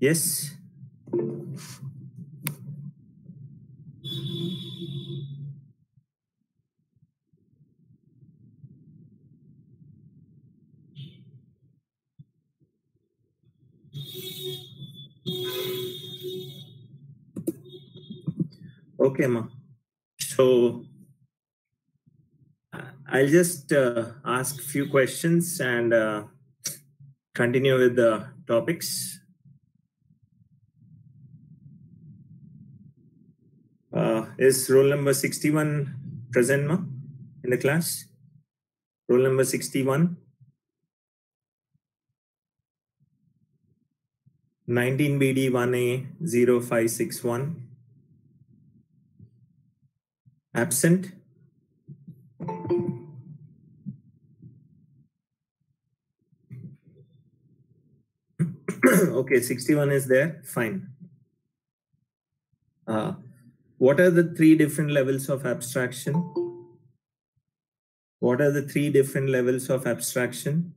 Yes. Okay, ma. So I'll just ask few questions and continue with the topics. Is roll number 61 present, ma, in the class? Roll number 61. 19 BD 1A 0561. Absent. Okay, 61 is there. Fine. What are the three different levels of abstraction? What are the three different levels of abstraction?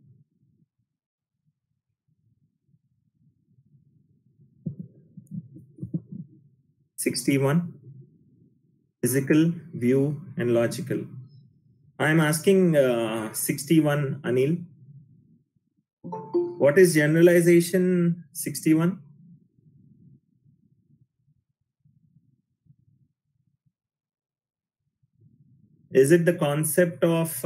(61) Physical, view, and logical. I'm asking 61, Anil. What is generalization 61? Is it the concept of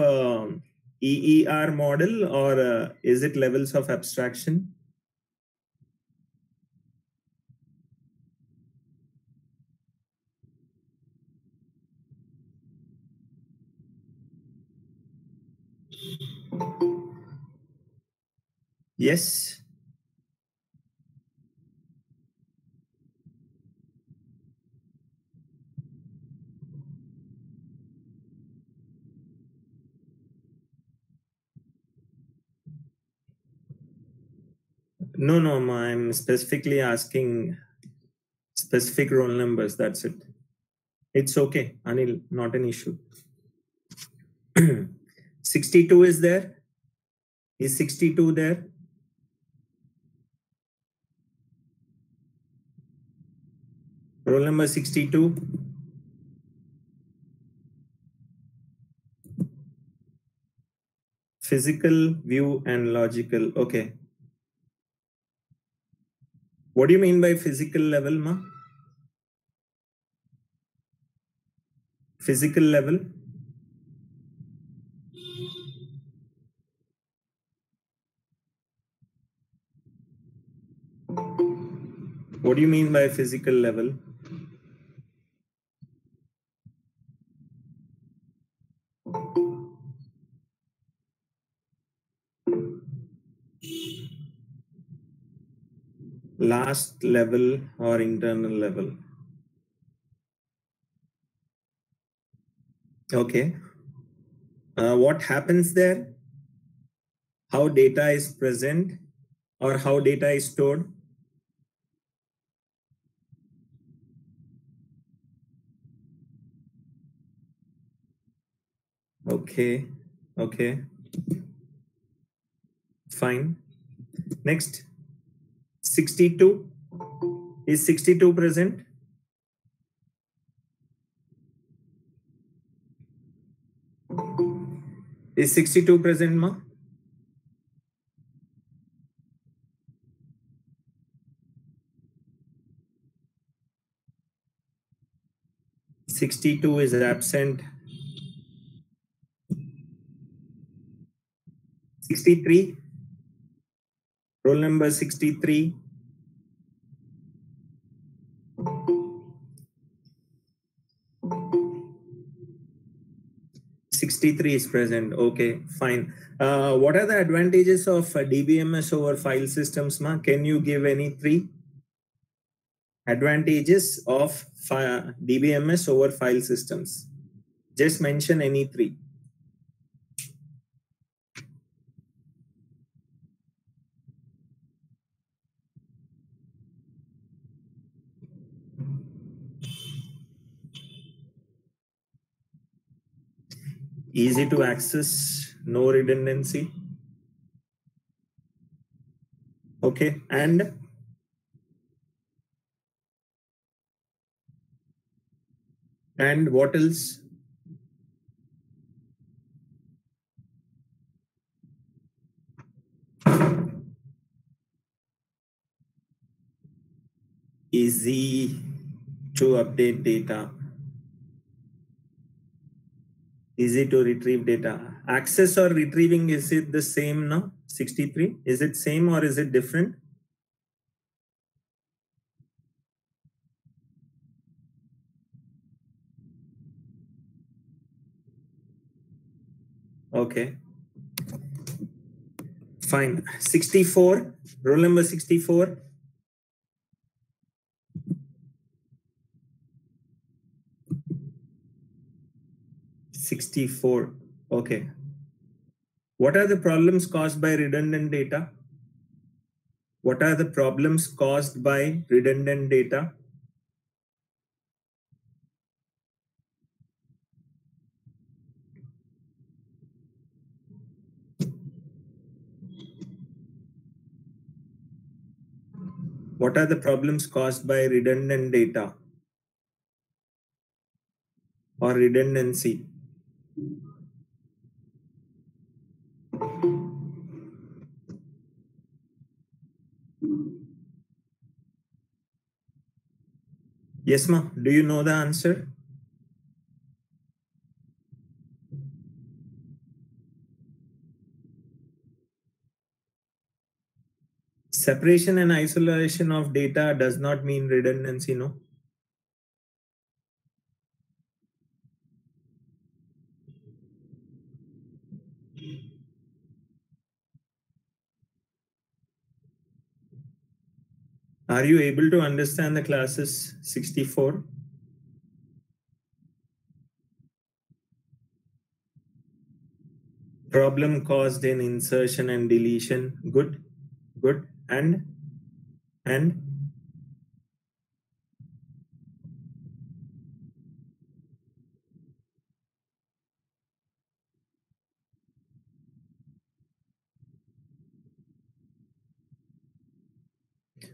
EER model, or is it levels of abstraction? Yes. No, I'm specifically asking specific roll numbers. That's it. It's okay, Anil, not an issue. 62 is there? Is 62 there? Roll number 62. Physical, view, and logical. Okay. What do you mean by physical level, ma? Physical level? What do you mean by physical level? Last level or internal level? Okay. What happens there? How data is present or how data is stored? Okay. Okay. Fine. Next. 62. Is 62 present? Is 62 present, ma? (62) is absent. 63. Roll number 63. (63) is present. Okay, fine. What are the advantages of DBMS over file systems, ma? Can you give any three advantages of DBMS over file systems? Just mention any three. Easy to access, no redundancy. Okay, and And what else? Easy to update data. Easy to retrieve data. Access or retrieving, is it the same now? 63? Is it same or is it different? Okay. Fine. 64. Roll number 64. 64. Okay. What are the problems caused by redundant data? What are the problems caused by redundant data? What are the problems caused by redundant data or redundancy? Yes, ma. Do you know the answer? Separation and isolation of data does not mean redundancy, no? Are you able to understand the classes 64? Problem caused in insertion and deletion. Good, good. And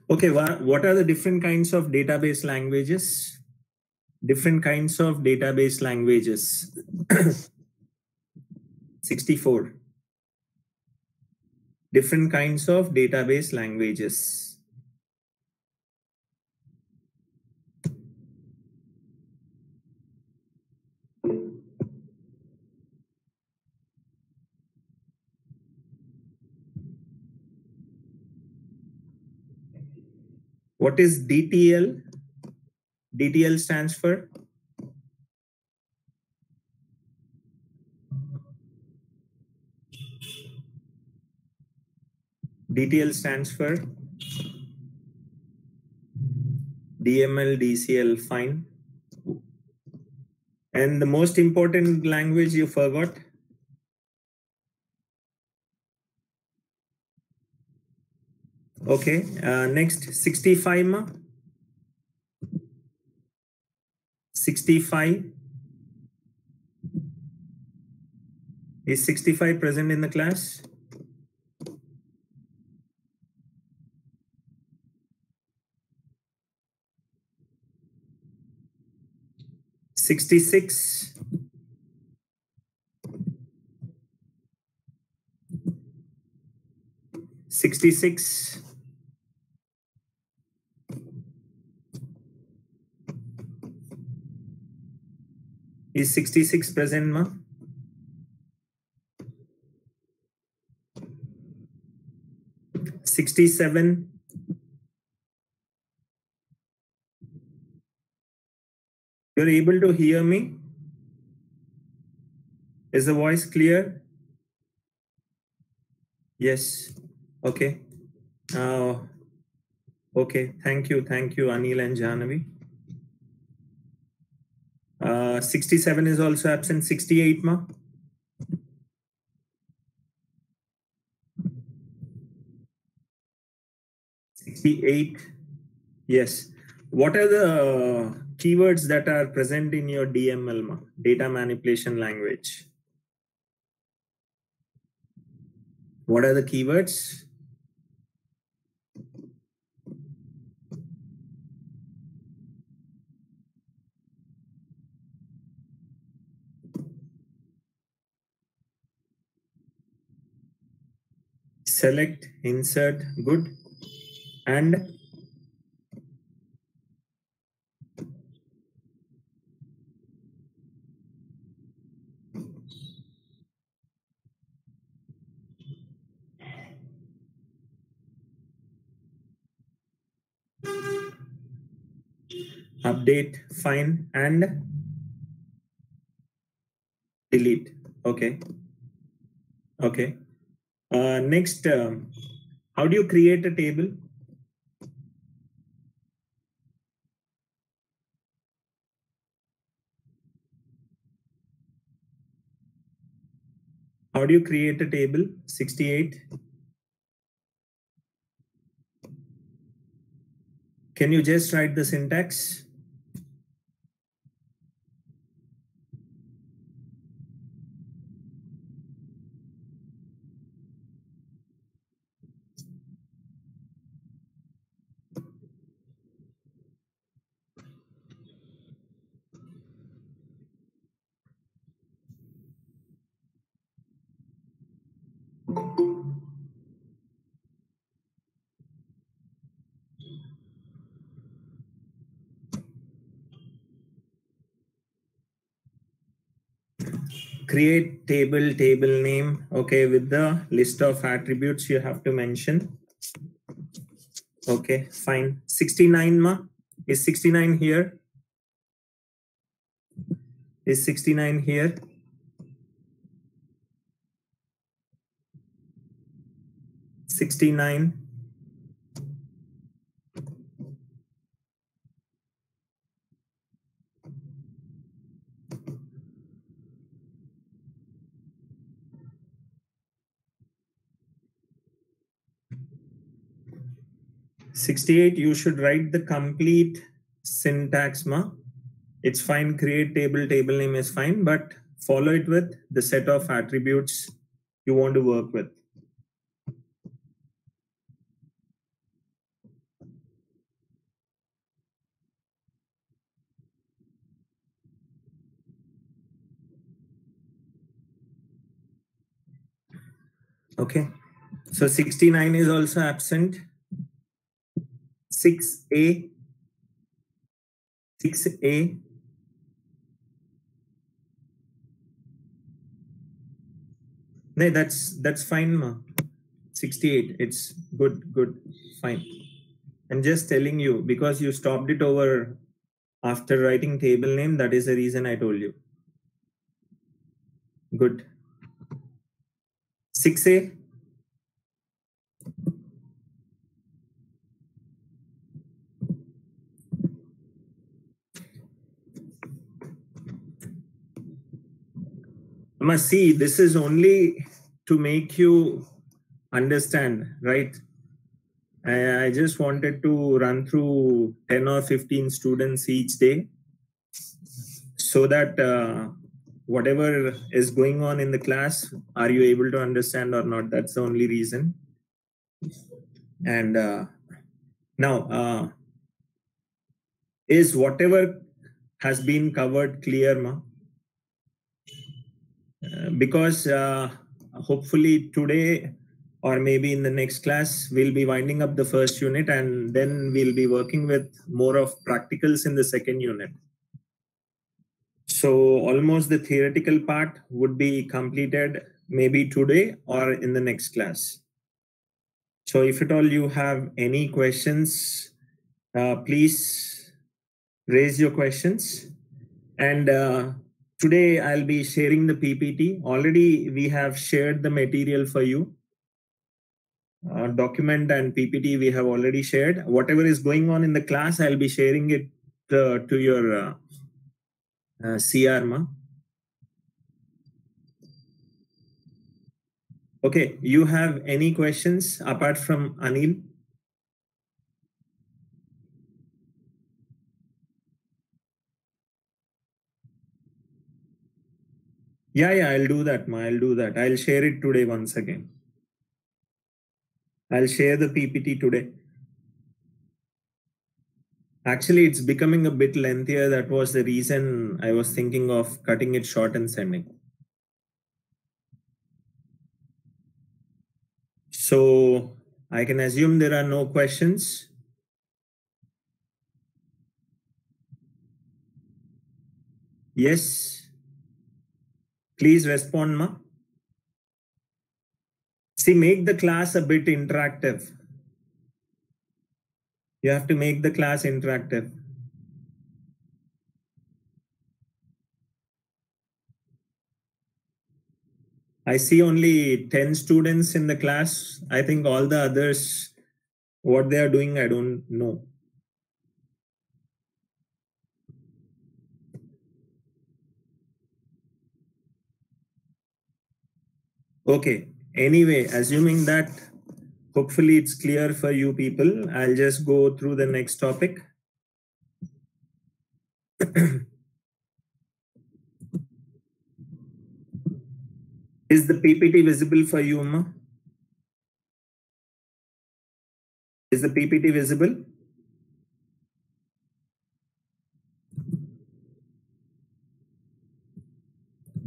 okay, what are the different kinds of database languages? Different kinds of database languages. 64. Different kinds of database languages. What is DTL? DTL stands for? DTL stands for DML, DCL, fine. And the most important language you forgot? Okay, next 65 ma? 65. Is 65 present in the class? $66. $66. Is 66 present, ma? $67. You're able to hear me? Is the voice clear? Yes. Okay. Okay. Thank you, Anil and Jahnavi. 67 is also absent. 68, ma? 68. Yes. What are the keywords that are present in your DML, ma? Data manipulation language? What are the keywords? select, insert, good, and update, fine, and delete. Okay. Okay. Next, how do you create a table? How do you create a table? 68. Can you just write the syntax? Create table, table name. Okay, with the list of attributes you have to mention. Okay, fine. 69 ma? Is 69 here? Is 69 here? $69. 68, you should write the complete syntax ma. It's fine, create table, table name is fine, but follow it with the set of attributes you want to work with. Okay, so 69 is also absent. 6A, 6A. No, that's fine ma. 68, it's good, fine. I'm just telling you because you stopped it over after writing table name. That is the reason I told you. Good. 6A. Must see, this is only to make you understand, right? I just wanted to run through 10 or 15 students each day so that whatever is going on in the class, are you able to understand or not? That's the only reason. And now, is whatever has been covered clear, ma? Because hopefully today or maybe in the next class, we'll be winding up the first unit and then we'll be working with more of practicals in the second unit. So almost the theoretical part would be completed maybe today or in the next class. So if at all you have any questions, please raise your questions. And today I'll be sharing the PPT. Already we have shared the material for you. Document and PPT we have already shared. Whatever is going on in the class, I'll be sharing it to your CR ma. Okay, you have any questions apart from Anil? Yeah, I'll do that, ma. I'll do that. I'll share it today once again. I'll share the PPT today. Actually, it's becoming a bit lengthier. That was the reason I was thinking of cutting it short and sending. So I can assume there are no questions. Yes. Please respond, ma. See, make the class a bit interactive. You have to make the class interactive. I see only 10 students in the class. I think all the others, what they are doing, I don't know. Okay. Anyway, assuming that hopefully it's clear for you people, I'll just go through the next topic. Is the PPT visible for you, Ma? Is the PPT visible?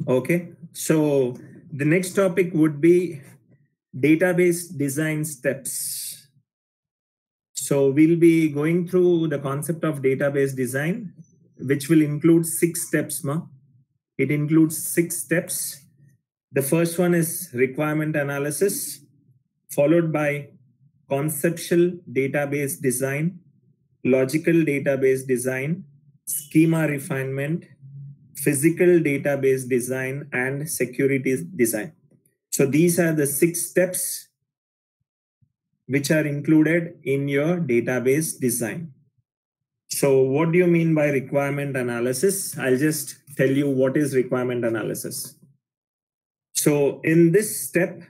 Okay. So the next topic would be database design steps. So we'll be going through the concept of database design, which will include 6 steps, Ma. It includes 6 steps. The first one is requirement analysis, followed by conceptual database design, logical database design, schema refinement, physical database design, and security design. So these are the 6 steps which are included in your database design. So what do you mean by requirement analysis? I'll just tell you what is requirement analysis. So in this step,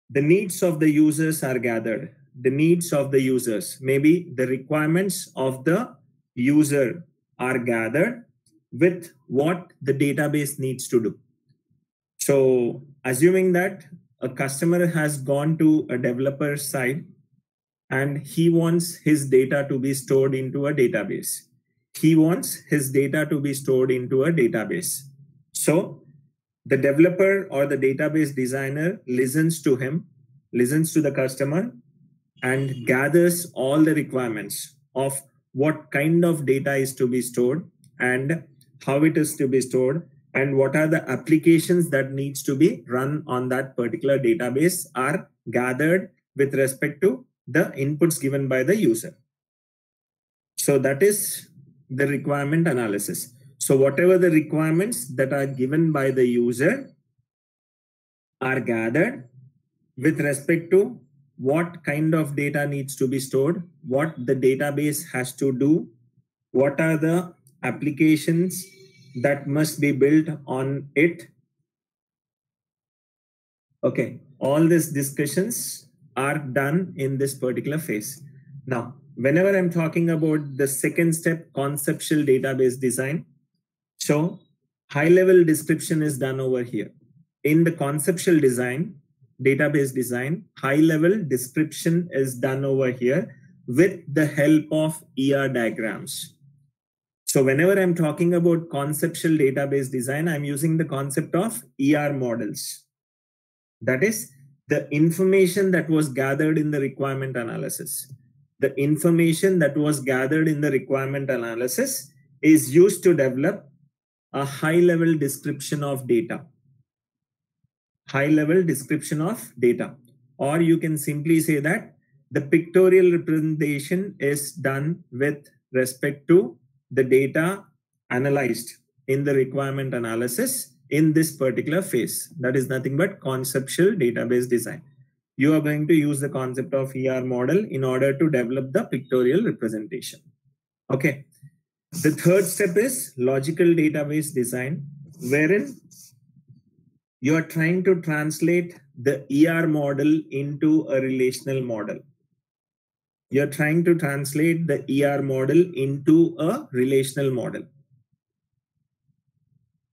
the needs of the users are gathered. The needs of the users, maybe the requirements of the user are gathered with what the database needs to do. So assuming that a customer has gone to a developer side and he wants his data to be stored into a database. He wants his data to be stored into a database. So the developer or the database designer listens to him, listens to the customer, and gathers all the requirements of what kind of data is to be stored and how it is to be stored and what are the applications that needs to be run on that particular database are gathered with respect to the inputs given by the user. So that is the requirement analysis. So whatever the requirements that are given by the user are gathered with respect to what kind of data needs to be stored, what the database has to do, what are the applications that must be built on it. Okay, all these discussions are done in this particular phase. Now, whenever I'm talking about the second step, conceptual database design, so high-level description is done over here. In the conceptual design, database design, high-level description is done over here with the help of ER diagrams. So whenever I'm talking about conceptual database design, I'm using the concept of ER models. That is the information that was gathered in the requirement analysis. The information that was gathered in the requirement analysis is used to develop a high-level description of data. High-level description of data. Or you can simply say that the pictorial representation is done with respect to the data analyzed in the requirement analysis in this particular phase. That is nothing but conceptual database design. You are going to use the concept of ER model in order to develop the pictorial representation. Okay. The third step is logical database design, wherein you are trying to translate the ER model into a relational model. You're trying to translate the ER model into a relational model.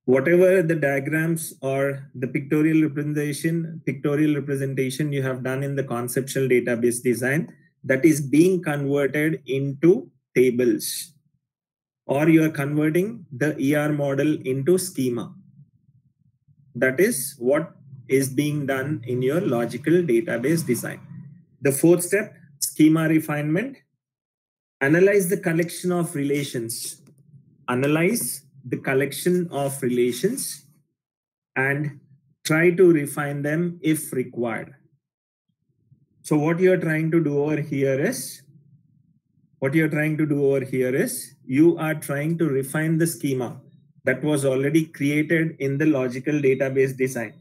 Whatever the diagrams or the pictorial representation you have done in the conceptual database design, that is being converted into tables, or you are converting the ER model into schema. That is what is being done in your logical database design. The fourth step, schema refinement. Analyze the collection of relations. Analyze the collection of relations and try to refine them if required. So what you're trying to do over here is, you are trying to refine the schema that was already created in the logical database design.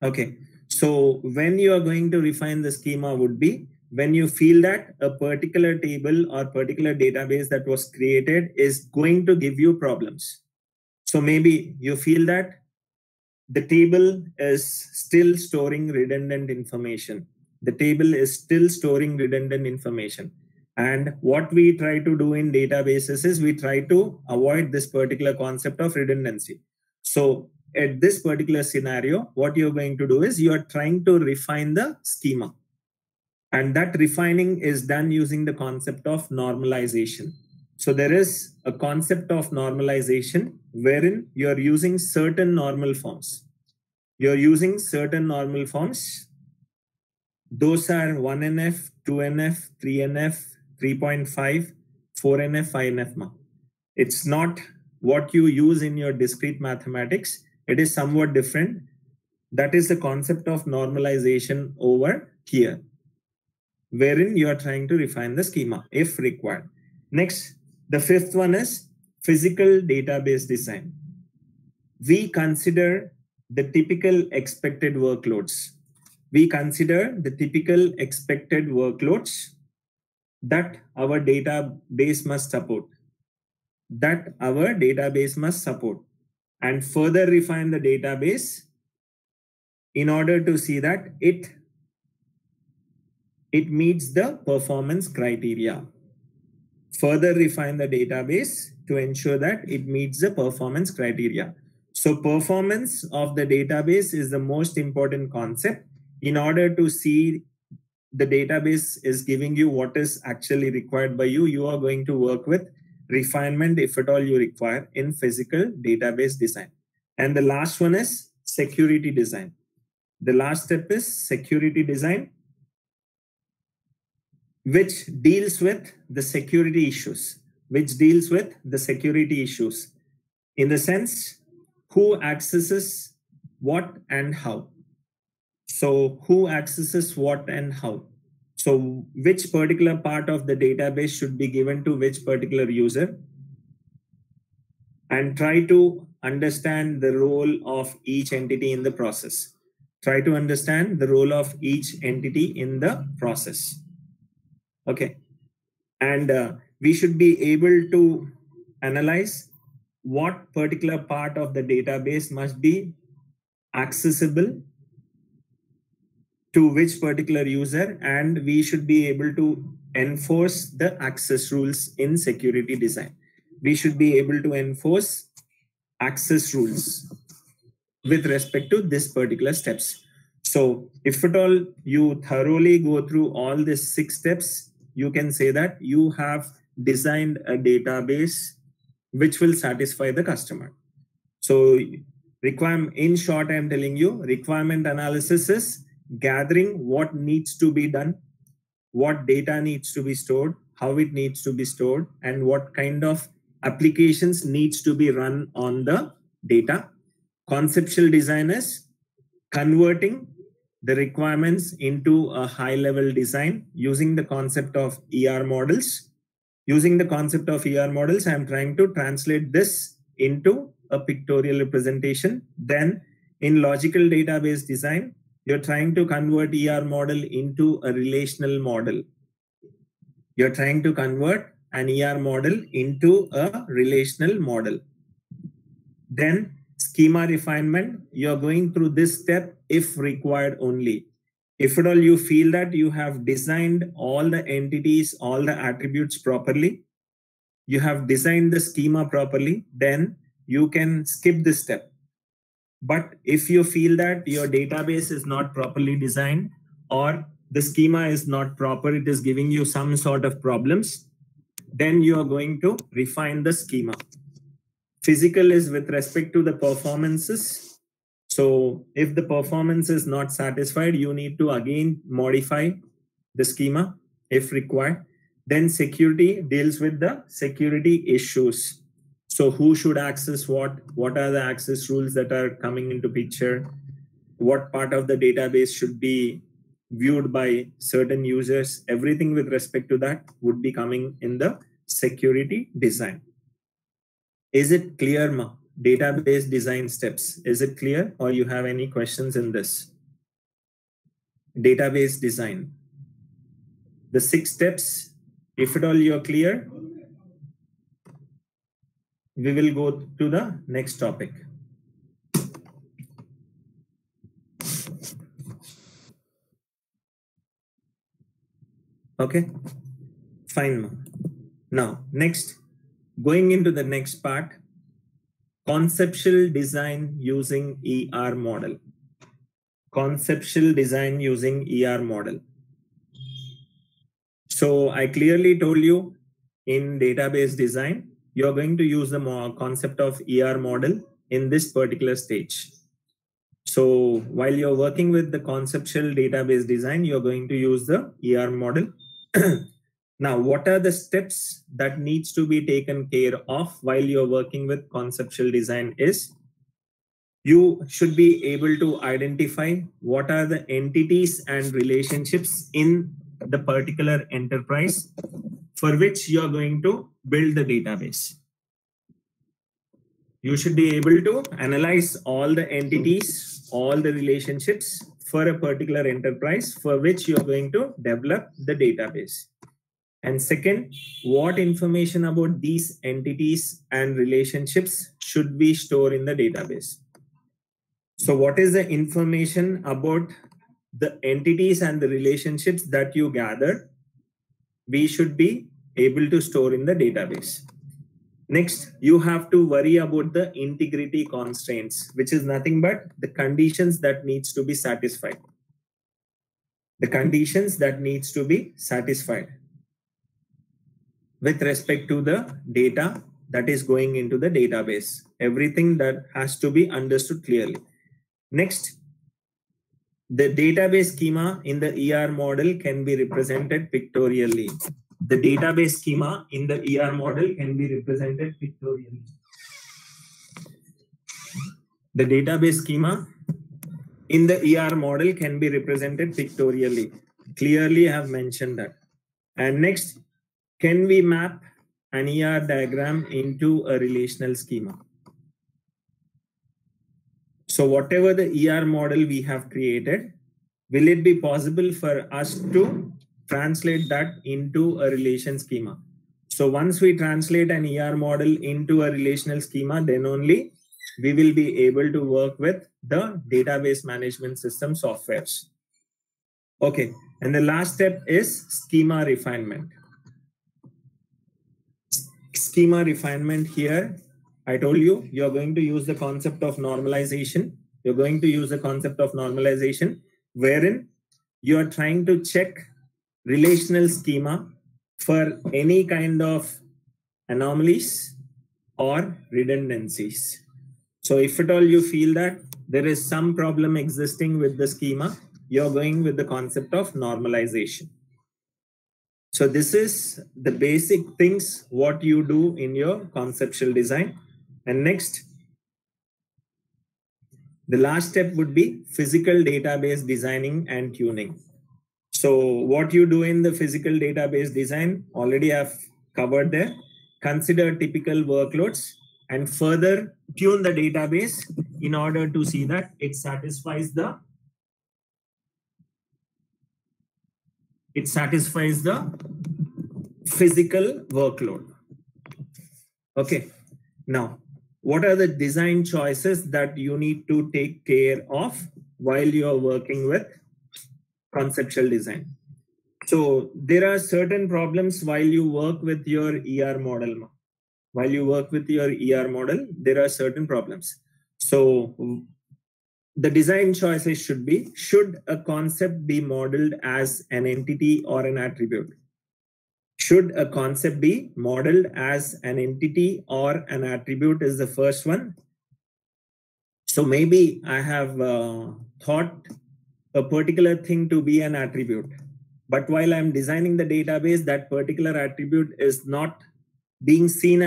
Okay. So when you are going to refine the schema would be when you feel that a particular table or particular database that was created is going to give you problems. So maybe you feel that the table is still storing redundant information. And what we try to do in databases is we try to avoid this particular concept of redundancy. So at this particular scenario, what you're going to do is you're trying to refine the schema. And that refining is done using the concept of normalization. So there is a concept of normalization wherein you're using certain normal forms. Those are 1NF, 2NF, 3NF, 3.5, 4NF, 5NF. It's not what you use in your discrete mathematics. It is somewhat different. That is the concept of normalization over here, wherein you are trying to refine the schema if required. Next, the fifth one is physical database design. We consider the typical expected workloads. That our database must support. And further refine the database in order to see that it meets the performance criteria. Further refine the database to ensure that it meets the performance criteria. So performance of the database is the most important concept. In order to see the database is giving you what is actually required by you, you are going to work with refinement if at all you require in physical database design. And the last one is security design. The last step is security design, which deals with the security issues. In the sense, who accesses what and how. So which particular part of the database should be given to which particular user, and try to understand the role of each entity in the process. Okay. And we should be able to analyze what particular part of the database must be accessible to which particular user, and we should be able to enforce the access rules in security design. We should be able to enforce access rules with respect to this particular steps. So if at all you thoroughly go through all these 6 steps, you can say that you have designed a database which will satisfy the customer. So in short, I'm telling you, requirement analysis is gathering what needs to be done, what data needs to be stored, how it needs to be stored, and what kind of applications needs to be run on the data. Conceptual design is converting the requirements into a high-level design using the concept of ER models. Using the concept of ER models, I'm trying to translate this into a pictorial representation. Then in logical database design, you're trying to convert ER model into a relational model. You're trying to convert an ER model into a relational model. Then schema refinement, you're going through this step if required only. If at all you feel that you have designed all the entities, all the attributes properly, you have designed the schema properly, then you can skip this step. But if you feel that your database is not properly designed or the schema is not proper, it is giving you some sort of problems, then you are going to refine the schema. Physical is with respect to the performances. So if the performance is not satisfied, you need to again modify the schema if required. Then security deals with the security issues. So who should access what are the access rules that are coming into picture, what part of the database should be viewed by certain users, everything with respect to that would be coming in the security design. Is it clear, Ma? Database design steps. Is it clear, or you have any questions in this? Database design. The 6 steps, if at all you're clear, we will go to the next topic. Okay, fine, Ma. Now, next, going into the next part, conceptual design using ER model. Conceptual design using ER model. So I clearly told you in database design, you're going to use the concept of ER model in this particular stage. So while you're working with the conceptual database design, you're going to use the ER model. Now, what are the steps that needs to be taken care of while you're working with conceptual design is you should be able to identify what are the entities and relationships in the particular enterprise for which you're going to build the database. You should be able to analyze all the entities, all the relationships for a particular enterprise for which you're going to develop the database. And second, what information about these entities and relationships should we store in the database? So what is the information about the entities and the relationships that you gather? We should be able to store in the database. Next, you have to worry about the integrity constraints, which is nothing but the conditions that needs to be satisfied. The conditions that needs to be satisfied with respect to the data that is going into the database. Everything that has to be understood clearly. Next, the database schema in the ER model can be represented pictorially. The database schema in the ER model can be represented pictorially. The database schema in the ER model can be represented pictorially. Clearly, I have mentioned that. And next, can we map an ER diagram into a relational schema? So whatever the ER model we have created, will it be possible for us to translate that into a relation schema? So once we translate an ER model into a relational schema, then only we will be able to work with the database management system softwares. Okay, and the last step is schema refinement. Schema refinement here, I told you, you're going to use the concept of normalization. You're going to use the concept of normalization, wherein you're trying to check relational schema for any kind of anomalies or redundancies. So if at all you feel that there is some problem existing with the schema, you're going with the concept of normalization. So this is the basic things what you do in your conceptual design. And next, the last step would be physical database designing and tuning. So what you do in the physical database design, already I've covered there. Consider typical workloads and further tune the database in order to see that it satisfies the physical workload. Okay. Now, what are the design choices that you need to take care of while you're working with conceptual design? So there are certain problems while you work with your ER model. While you work with your ER model, there are certain problems. So the design choices should be, should a concept be modeled as an entity or an attribute? Should a concept be modeled as an entity or an attribute is the first one. So maybe I have thought a particular thing to be an attribute, but while I'm designing the database, that particular attribute is not being seen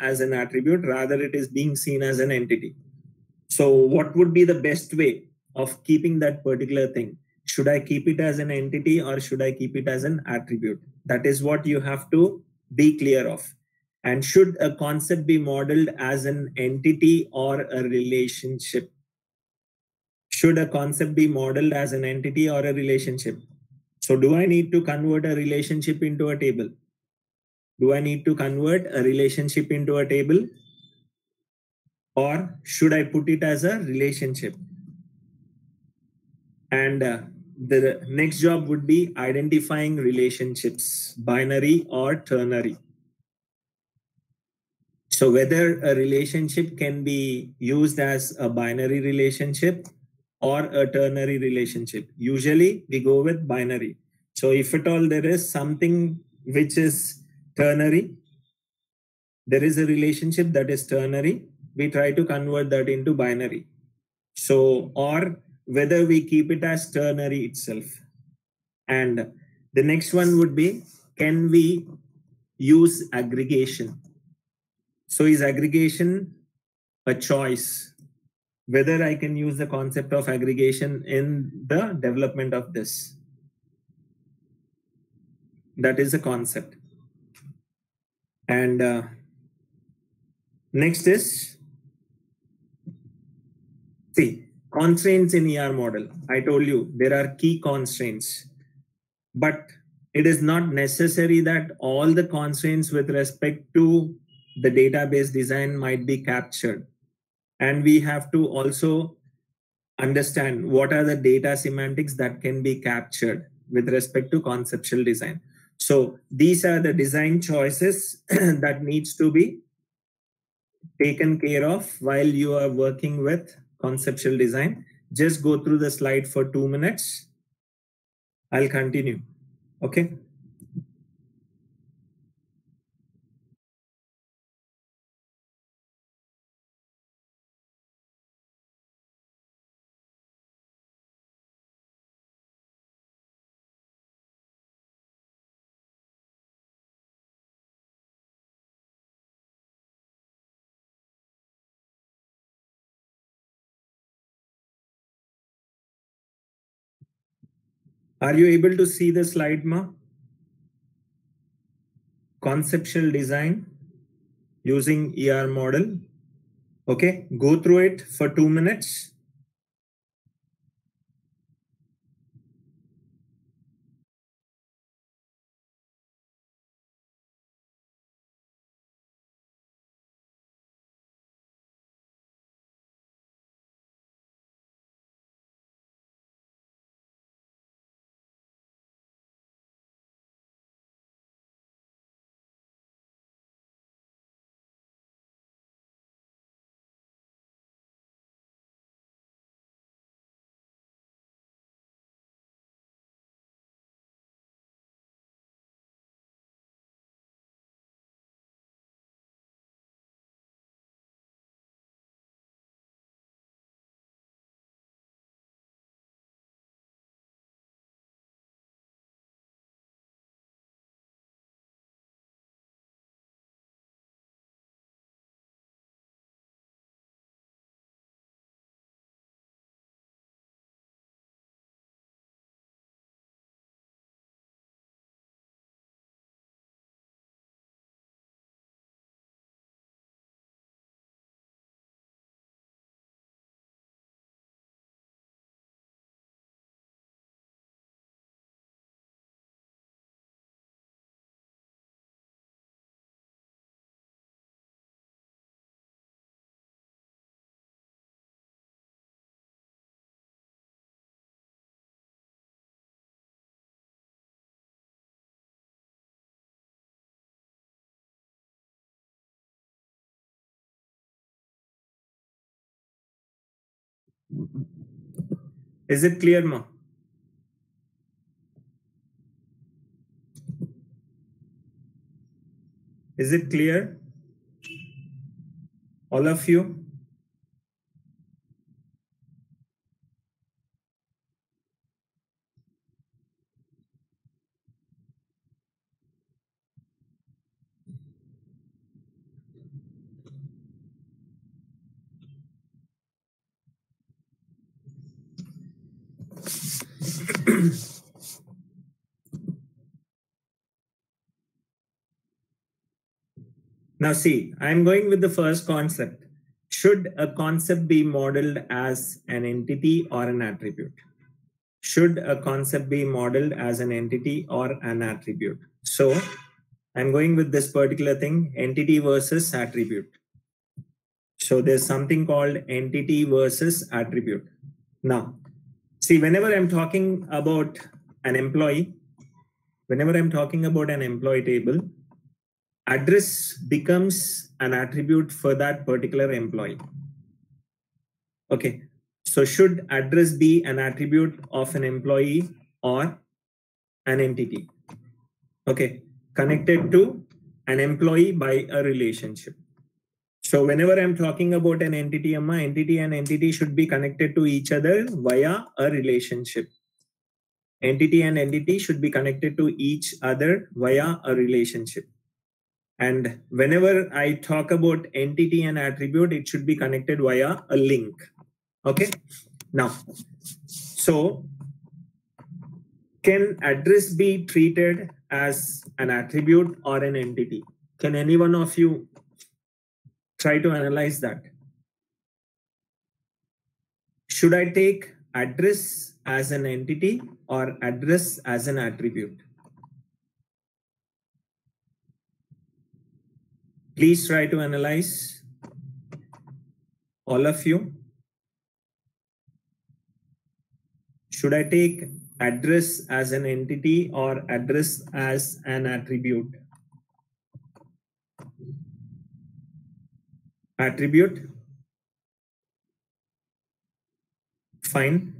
as an attribute, rather it is being seen as an entity. So what would be the best way of keeping that particular thing? Should I keep it as an entity or should I keep it as an attribute? That is what you have to be clear of. And should a concept be modeled as an entity or a relationship? Should a concept be modeled as an entity or a relationship? So do I need to convert a relationship into a table? Do I need to convert a relationship into a table? Or should I put it as a relationship? And the next job would be identifying relationships, binary or ternary. So whether a relationship can be used as a binary relationship or a ternary relationship. Usually we go with binary. So if at all there is something which is ternary, there is a relationship that is ternary, we try to convert that into binary. So, or whether we keep it as ternary itself. And the next one would be, can we use aggregation? So is aggregation a choice? Whether I can use the concept of aggregation in the development of this. That is a concept. And next is, see, constraints in ER model. I told you there are key constraints, but it is not necessary that all the constraints with respect to the database design might be captured. And we have to also understand what are the data semantics that can be captured with respect to conceptual design. So these are the design choices that needs to be taken care of while you are working with conceptual design. Just go through the slide for 2 minutes. I'll continue. Okay. Are you able to see the slide, Ma? Conceptual design using ER model. Okay, go through it for 2 minutes. Is it clear, Ma? Is it clear? All of you? Now see, I'm going with the first concept. Should a concept be modeled as an entity or an attribute? Should a concept be modeled as an entity or an attribute? So I'm going with this particular thing, entity versus attribute. So there's something called entity versus attribute. Now, see, whenever I'm talking about an employee, whenever I'm talking about an employee table, address becomes an attribute for that particular employee. Okay, so should address be an attribute of an employee or an entity? Okay, connected to an employee by a relationship. So whenever I'm talking about an entity, entity and entity should be connected to each other via a relationship. Entity and entity should be connected to each other via a relationship. And whenever I talk about entity and attribute, it should be connected via a link. Okay. Now, so can address be treated as an attribute or an entity? Can any one of you try to analyze that? Should I take address as an entity or address as an attribute? Please try to analyze, all of you. Should I take address as an entity or address as an attribute? Attribute? Fine.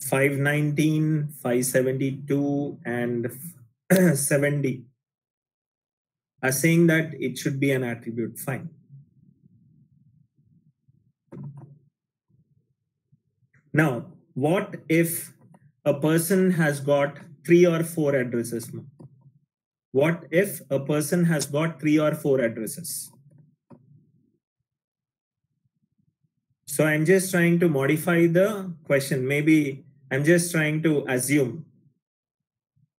$519, $572, and $70 are saying that it should be an attribute. Fine. Now, what if a person has got 3 or 4 addresses? What if a person has got 3 or 4 addresses? So I'm just trying to modify the question. Maybe I'm just trying to assume.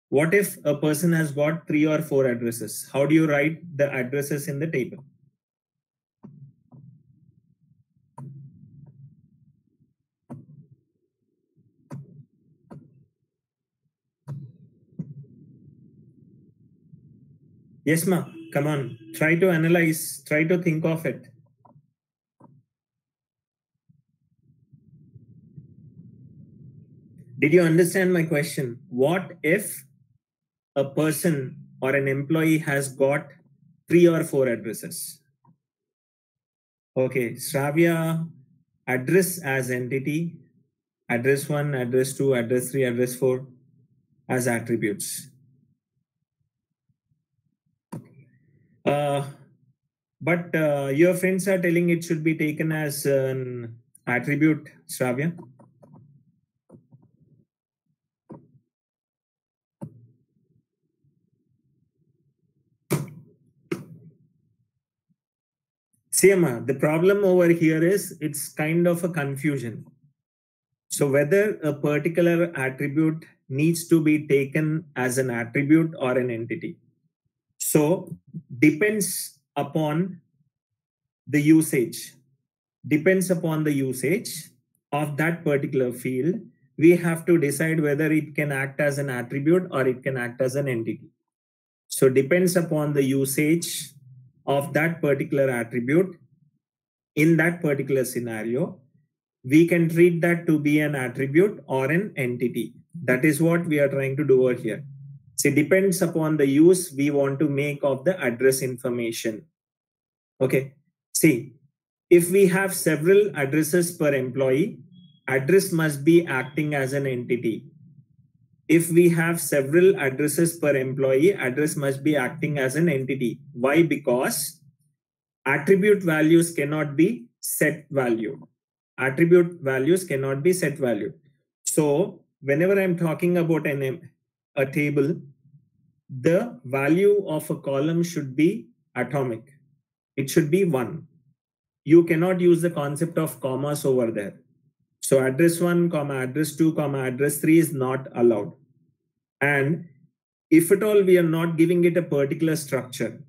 What if a person has got 3 or 4 addresses? How do you write the addresses in the table? Yes, ma. Come on. Try to analyze. Try to think of it. Did you understand my question? What if a person or an employee has got 3 or 4 addresses? Okay, Shravya, address as entity, address 1, address 2, address 3, address 4 as attributes. But your friends are telling it should be taken as an attribute, Shravya. See, Amma, the problem over here is it's kind of a confusion. So whether a particular attribute needs to be taken as an attribute or an entity. So depends upon the usage. Depends upon the usage of that particular field. We have to decide whether it can act as an attribute or it can act as an entity. So depends upon the usage of that particular attribute. In that particular scenario, we can treat that to be an attribute or an entity. That is what we are trying to do over here. So it depends upon the use we want to make of the address information. Okay. See, if we have several addresses per employee, address must be acting as an entity. If we have several addresses per employee, address must be acting as an entity. Why? Because attribute values cannot be set value. Attribute values cannot be set value. So whenever I'm talking about a table, the value of a column should be atomic. It should be 1. You cannot use the concept of commas over there. So address 1, comma, address 2, comma, address 3 is not allowed. And if at all we are not giving it a particular structure,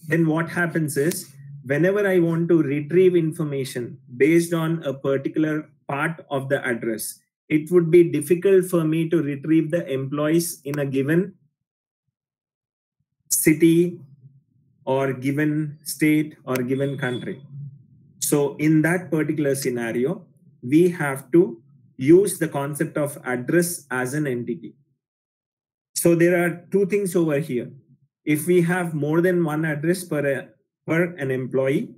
then what happens is, whenever I want to retrieve information based on a particular part of the address, it would be difficult for me to retrieve the employees in a given city or given state or given country. So in that particular scenario, we have to use the concept of address as an entity. So there are two things over here. If we have more than one address per an employee,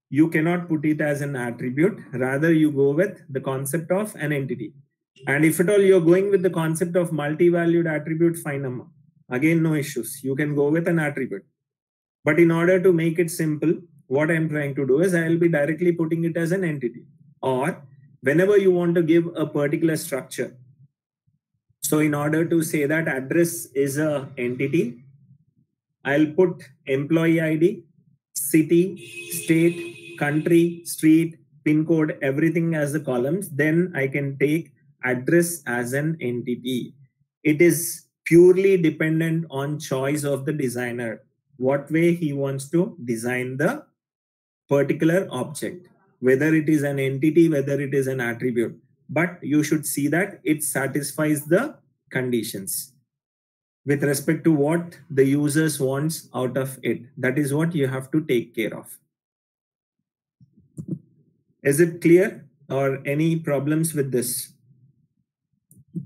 you cannot put it as an attribute. Rather, you go with the concept of an entity. And if at all you're going with the concept of multi-valued attribute, fine. Again, no issues. You can go with an attribute. But in order to make it simple, what I'm trying to do is I'll be directly putting it as an entity. Or whenever you want to give a particular structure. So in order to say that address is an entity, I'll put employee ID, city, state, country, street, pin code, everything as the columns. Then I can take address as an entity. It is purely dependent on choice of the designer, what way he wants to design the particular object, whether it is an entity, whether it is an attribute. But you should see that it satisfies the conditions with respect to what the users wants out of it. That is what you have to take care of. Is it clear, or any problems with this?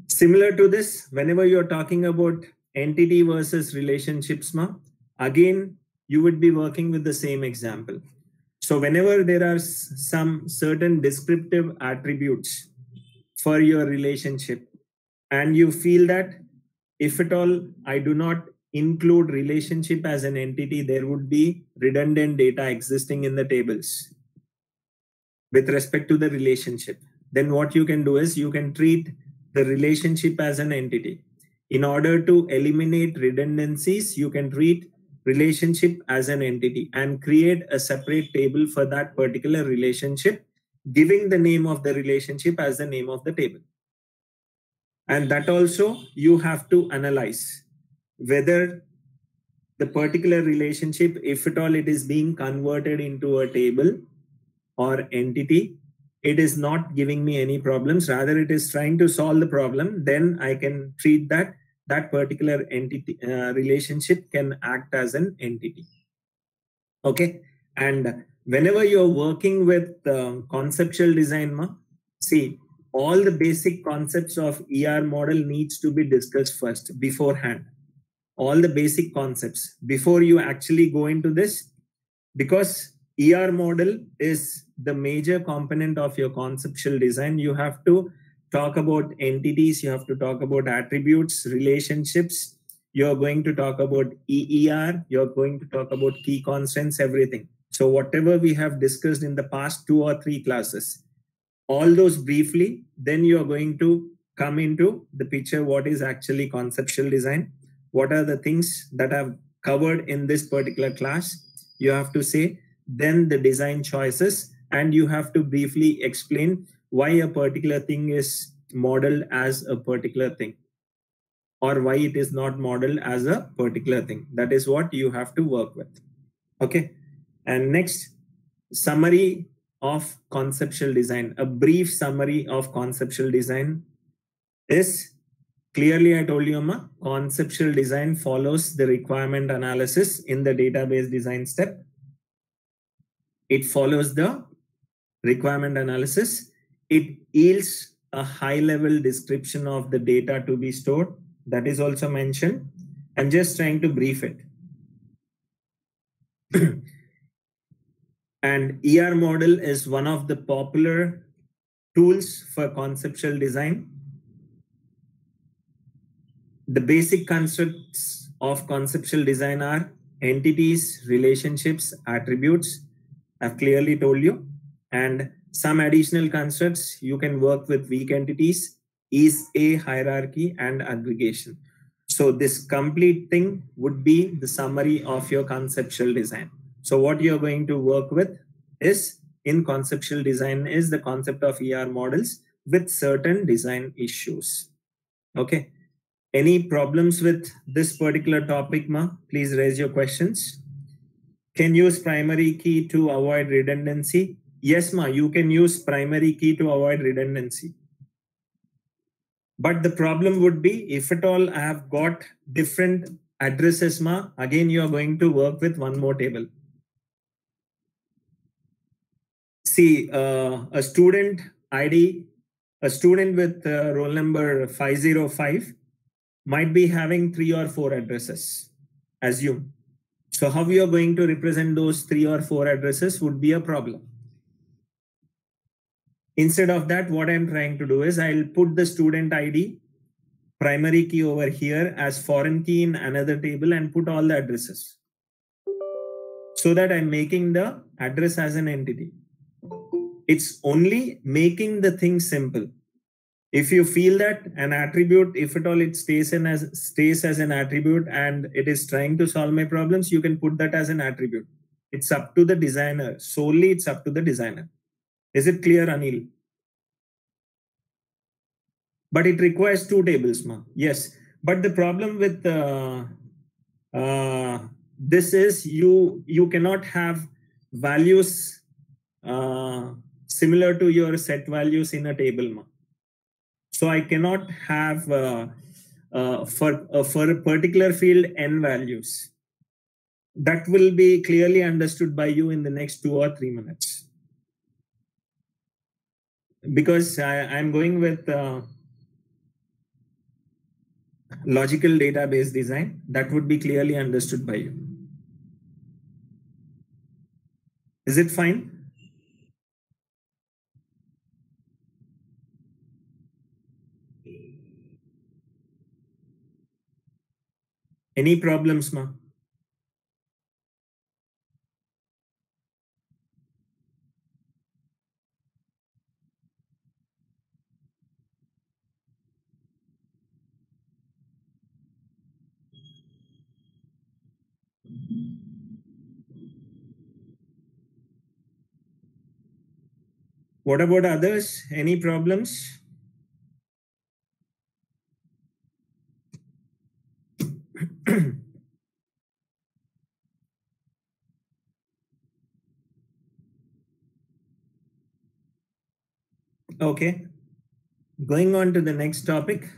Similar to this, whenever you're talking about entity versus relationships, again, you would be working with the same example. So whenever there are some certain descriptive attributes for your relationship, and you feel that if at all I do not include relationship as an entity, there would be redundant data existing in the tables with respect to the relationship. Then what you can do is you can treat the relationship as an entity. In order to eliminate redundancies, you can treat relationship as an entity and create a separate table for that particular relationship, giving the name of the relationship as the name of the table. And that also you have to analyze whether the particular relationship, if at all it is being converted into a table or entity, it is not giving me any problems. Rather, it is trying to solve the problem. Then I can treat that particular entity relationship can act as an entity. Okay. And whenever you're working with conceptual design, see, all the basic concepts of ER model needs to be discussed first beforehand. All the basic concepts before you actually go into this, because ER model is the major component of your conceptual design. You have to talk about entities, you have to talk about attributes, relationships, you're going to talk about EER, you're going to talk about key constants, everything. So whatever we have discussed in the past 2 or 3 classes, all those briefly, then you're going to come into the picture what is actually conceptual design, what are the things that I've covered in this particular class. You have to say, then the design choices, and you have to briefly explain why a particular thing is modeled as a particular thing or why it is not modeled as a particular thing. That is what you have to work with. Okay. And next, summary of conceptual design. A brief summary of conceptual design is, clearly I told you, conceptual design follows the requirement analysis in the database design step. It follows the requirement analysis. It yields a high-level description of the data to be stored. That is also mentioned. I'm just trying to brief it. And ER model is one of the popular tools for conceptual design. The basic concepts of conceptual design are entities, relationships, attributes. I've clearly told you. And some additional concepts, you can work with weak entities, is a hierarchy, and aggregation. So this complete thing would be the summary of your conceptual design. So what you're going to work with is, in conceptual design, is the concept of ER models with certain design issues. Okay. Any problems with this particular topic, Ma? Please raise your questions. Can use primary key to avoid redundancy? Yes, Ma, you can use primary key to avoid redundancy. But the problem would be, if at all I have got different addresses, Ma, again, you are going to work with one more table. See, a student ID, a student with roll number 505 might be having 3 or 4 addresses, assume. So how you are going to represent those 3 or 4 addresses would be a problem. Instead of that, what I'm trying to do is I'll put the student ID primary key over here as foreign key in another table and put all the addresses, so that I'm making the address as an entity. It's only making the thing simple. If you feel that an attribute, if at all it stays as an attribute and it is trying to solve my problems, you can put that as an attribute. It's up to the designer. Solely it's up to the designer. Is it clear, Anil? But it requires 2 tables, Ma. Yes. But the problem with this is you cannot have values similar to your set values in a table, Ma. So I cannot have for a particular field n values. That will be clearly understood by you in the next 2 or 3 minutes. Because I'm going with logical database design. That would be clearly understood by you. Is it fine? Any problems, Ma? What about others? Any problems? Okay. Going on to the next topic.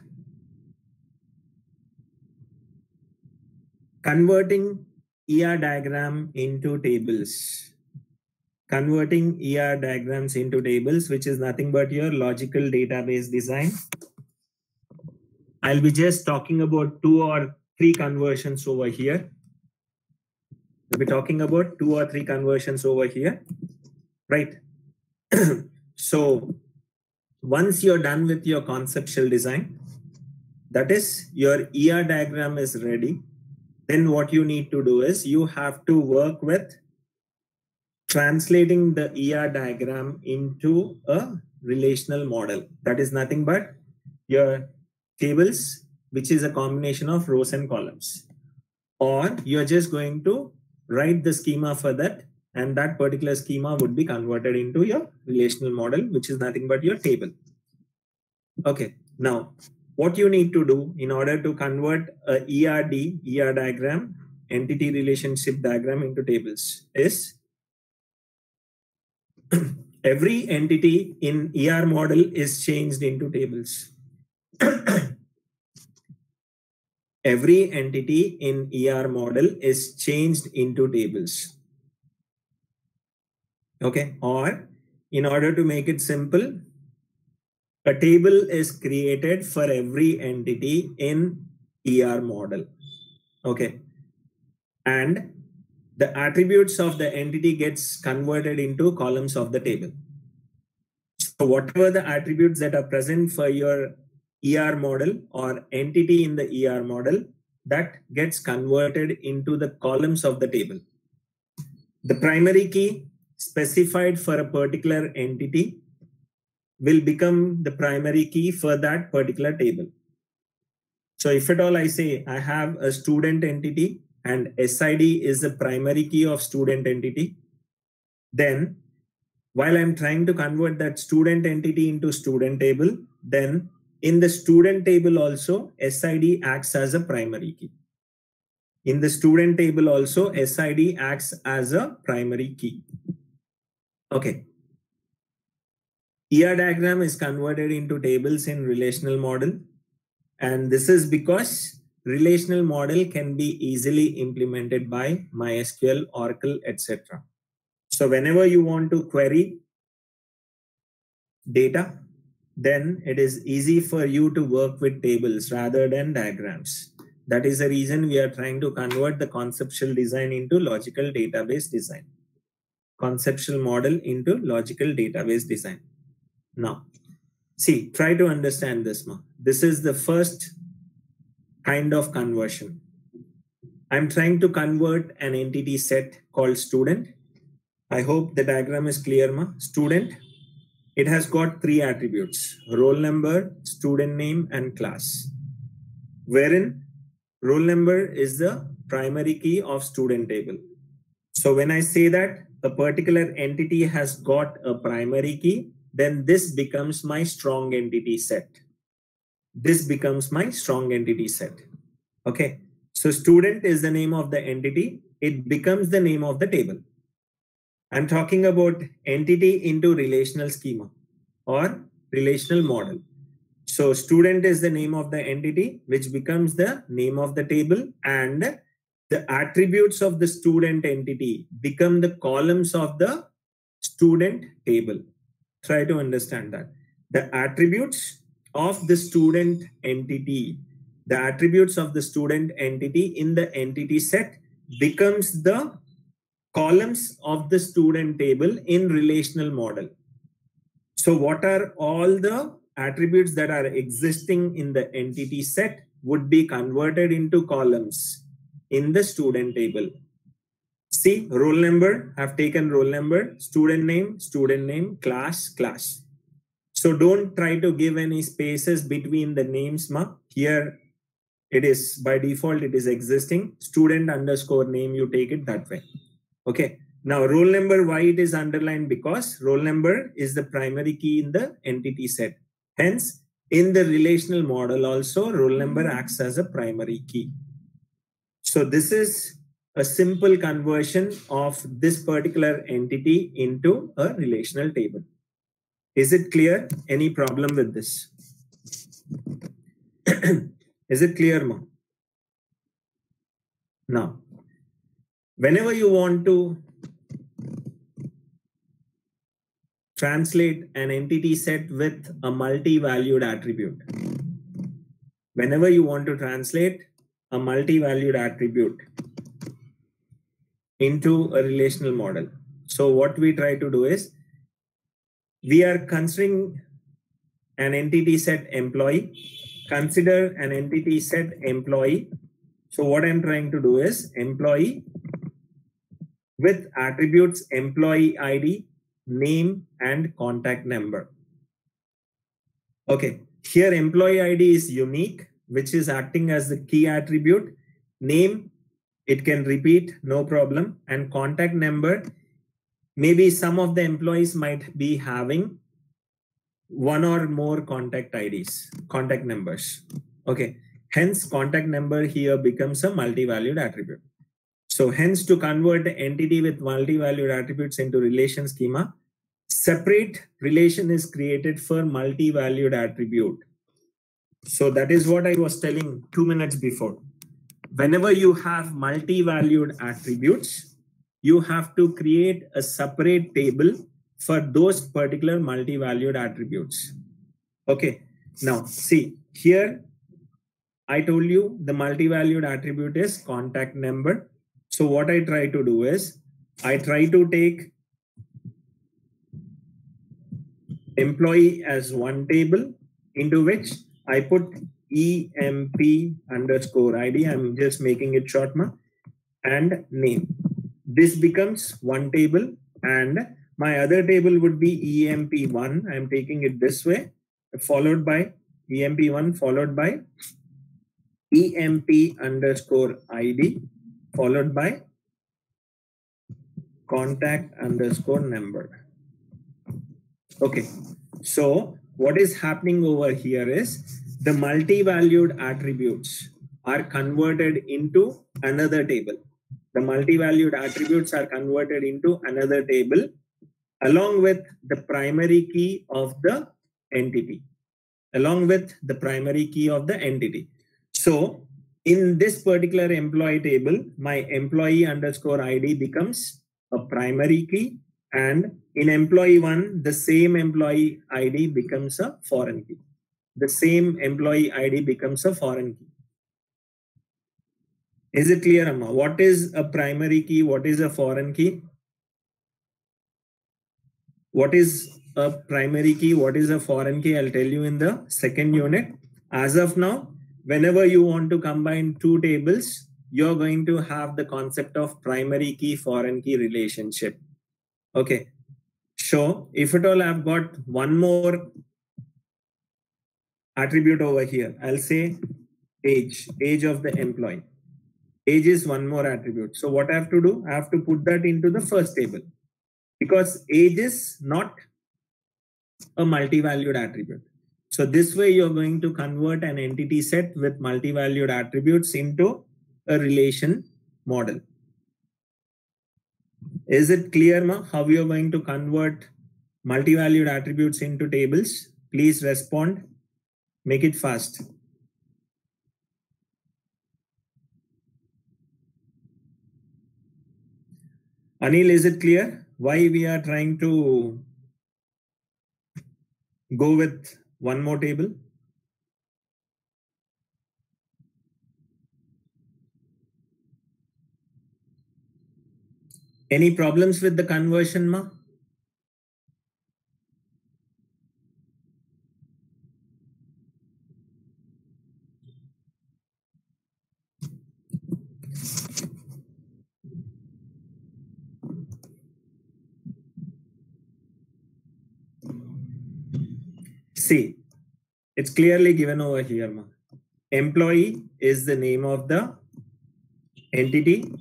Converting ER diagram into tables. Converting ER diagrams into tables, which is nothing but your logical database design. I'll be just talking about 2 or 3 conversions over here. We'll be talking about 2 or 3 conversions over here, right? So once you're done with your conceptual design, that is your ER diagram is ready, then what you need to do is you have to work with translating the ER diagram into a relational model. That is nothing but your tables, which is a combination of rows and columns. Or you're just going to write the schema for that, and that particular schema would be converted into your relational model, which is nothing but your table. Okay, now what you need to do in order to convert a ER diagram, entity relationship diagram, into tables is every entity in ER model is changed into tables. Every entity in ER model is changed into tables. Okay, or in order to make it simple, a table is created for every entity in ER model. Okay, and the attributes of the entity gets converted into columns of the table. So whatever the attributes that are present for your ER model or entity in the ER model, that gets converted into the columns of the table. The primary key specified for a particular entity will become the primary key for that particular table. So if at all I say I have a student entity and SID is the primary key of student entity, then while I'm trying to convert that student entity into student table, then in the student table also SID acts as a primary key. In the student table also SID acts as a primary key. Okay. ER diagram is converted into tables in relational model. And this is because relational model can be easily implemented by MySQL, Oracle, etc. So whenever you want to query data, then it is easy for you to work with tables rather than diagrams. That is the reason we are trying to convert the conceptual design into logical database design. Conceptual model into logical database design. Now, see, try to understand this now. This is the first kind of conversion. I'm trying to convert an entity set called student. I hope the diagram is clear, ma. Student, it has got 3 attributes: roll number, student name, and class. Wherein roll number is the primary key of student table. So when I say that a particular entity has got a primary key, then this becomes my strong entity set. This becomes my strong entity set. Okay. So student is the name of the entity. It becomes the name of the table. I'm talking about entity into relational schema or relational model. So student is the name of the entity, which becomes the name of the table, and the attributes of the student entity become the columns of the student table. Try to understand that. The attributes of the student entity, the attributes of the student entity in the entity set becomes the columns of the student table in relational model. So what are all the attributes that are existing in the entity set would be converted into columns in the student table. See, roll number, I've taken roll number, student name, class, class. So don't try to give any spaces between the names, ma. Here it is, by default, it is existing. Student underscore name, you take it that way. Okay. Now roll number, why it is underlined? Because roll number is the primary key in the entity set. Hence, in the relational model also, roll number acts as a primary key. So this is a simple conversion of this particular entity into a relational table. Is it clear? Any problem with this? Is it clear, ma? Now, whenever you want to translate an entity set with a multi-valued attribute, whenever you want to translate a multi-valued attribute into a relational model. So what we try to do is, we are considering an entity set employee. Consider an entity set employee. So what I'm trying to do is employee with attributes employee ID, name, and contact number. Okay, here employee ID is unique, which is acting as the key attribute. Name, it can repeat, no problem. And contact number, maybe some of the employees might be having one or more contact IDs, contact numbers. Okay, hence contact number here becomes a multi-valued attribute. So hence, to convert the entity with multi-valued attributes into relation schema, separate relation is created for multi-valued attribute. So that is what I was telling 2 minutes before. Whenever you have multi-valued attributes, you have to create a separate table for those particular multi-valued attributes. Okay, now see, here I told you the multi-valued attribute is contact number. So what I try to do is, I try to take employee as one table into which I put EMP underscore ID. I'm just making it short, and name. This becomes one table, and my other table would be EMP1. I'm taking it this way, followed by EMP1, followed by EMP underscore ID, followed by contact underscore number. Okay, so what is happening over here is the multi-valued attributes are converted into another table. The multi-valued attributes are converted into another table along with the primary key of the entity. So in this particular employee table, my employee underscore ID becomes a primary key, and in employee one, the same employee ID becomes a foreign key. Is it clear, Amma? What is a primary key? What is a foreign key? What is a primary key? What is a foreign key? I'll tell you in the second unit. As of now, whenever you want to combine two tables, you're going to have the concept of primary key, foreign key relationship. Okay. So if at all I've got one more attribute over here, I'll say age of the employee. Age is one more attribute. So what I have to do? I have to put that into the first table, because age is not a multi-valued attribute. So this way you're going to convert an entity set with multi-valued attributes into a relation model. Is it clear, ma, how you're going to convert multi-valued attributes into tables? Please respond. Make it fast. Anil, is it clear why we are trying to go with one more table? Any problems with the conversion, ma? See, it's clearly given over here, ma. Employee is the name of the entity.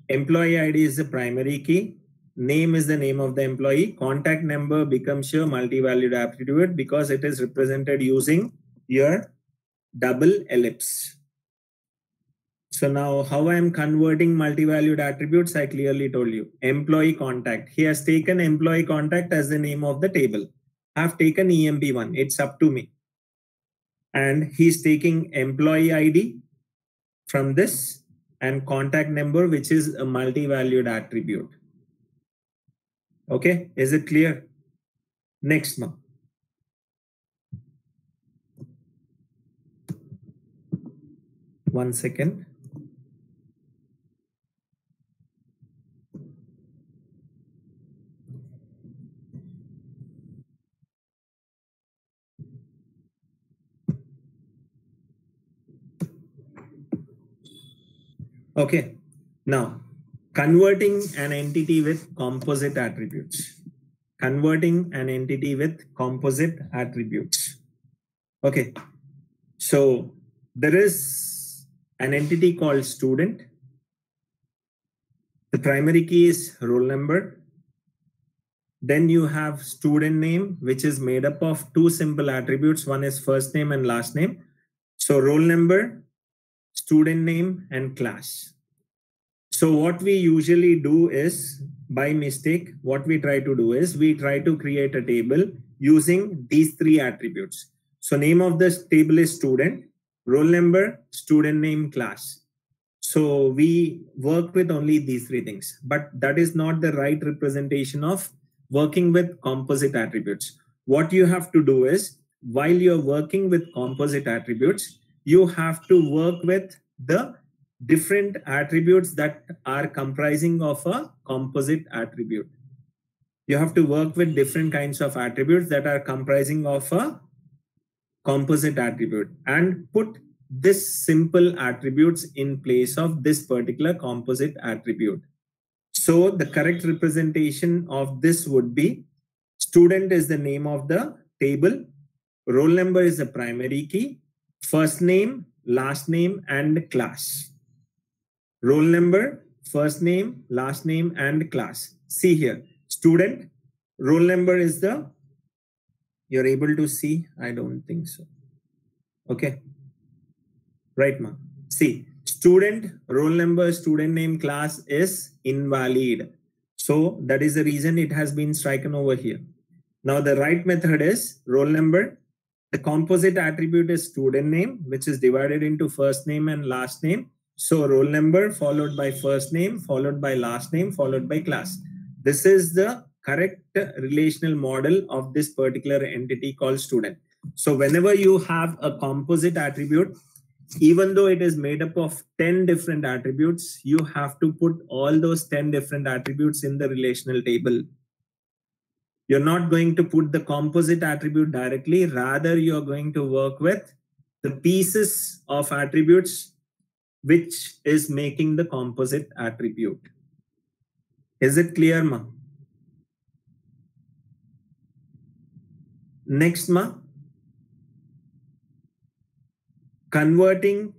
Employee ID is the primary key. Name is the name of the employee. Contact number becomes your multi-valued attribute because it is represented using your double ellipse. So now how I am converting multi-valued attributes, I clearly told you. Employee contact. He has taken employee contact as the name of the table. I have taken EMP1. It's up to me. And he's taking employee ID from this and contact number, which is a multi-valued attribute. Okay, is it clear? Next, ma. One second. Okay, now converting an entity with composite attributes. Okay, so there is an entity called student. The primary key is roll number. Then you have student name, which is made up of two simple attributes. One is first name and last name. So roll number, student name, and class. So what we usually do is, by mistake, what we try to do is we try to create a table using these three attributes. So name of this table is student, roll number, student name, class. So we work with only these three things, but that is not the right representation of working with composite attributes. What you have to do is, while you're working with composite attributes, you have to work with the different attributes that are comprising of a composite attribute. You have to work with different kinds of attributes that are comprising of a composite attribute and put this simple attributes in place of this particular composite attribute. So the correct representation of this would be student is the name of the table, roll number is the primary key, first name, last name, and class. Roll number, first name, last name, and class. See here, student, roll number is the, you're able to see? I don't think so. Okay. Right, ma. See, student, roll number, student name, class is invalid. So that is the reason it has been striken over here. Now the right method is roll number. The composite attribute is student name, which is divided into first name and last name. So roll number followed by first name, followed by last name, followed by class. This is the correct relational model of this particular entity called student. So whenever you have a composite attribute, even though it is made up of 10 different attributes, you have to put all those 10 different attributes in the relational table. You're not going to put the composite attribute directly. Rather, you're going to work with the pieces of attributes which is making the composite attribute. Is it clear, ma? Next, ma. Converting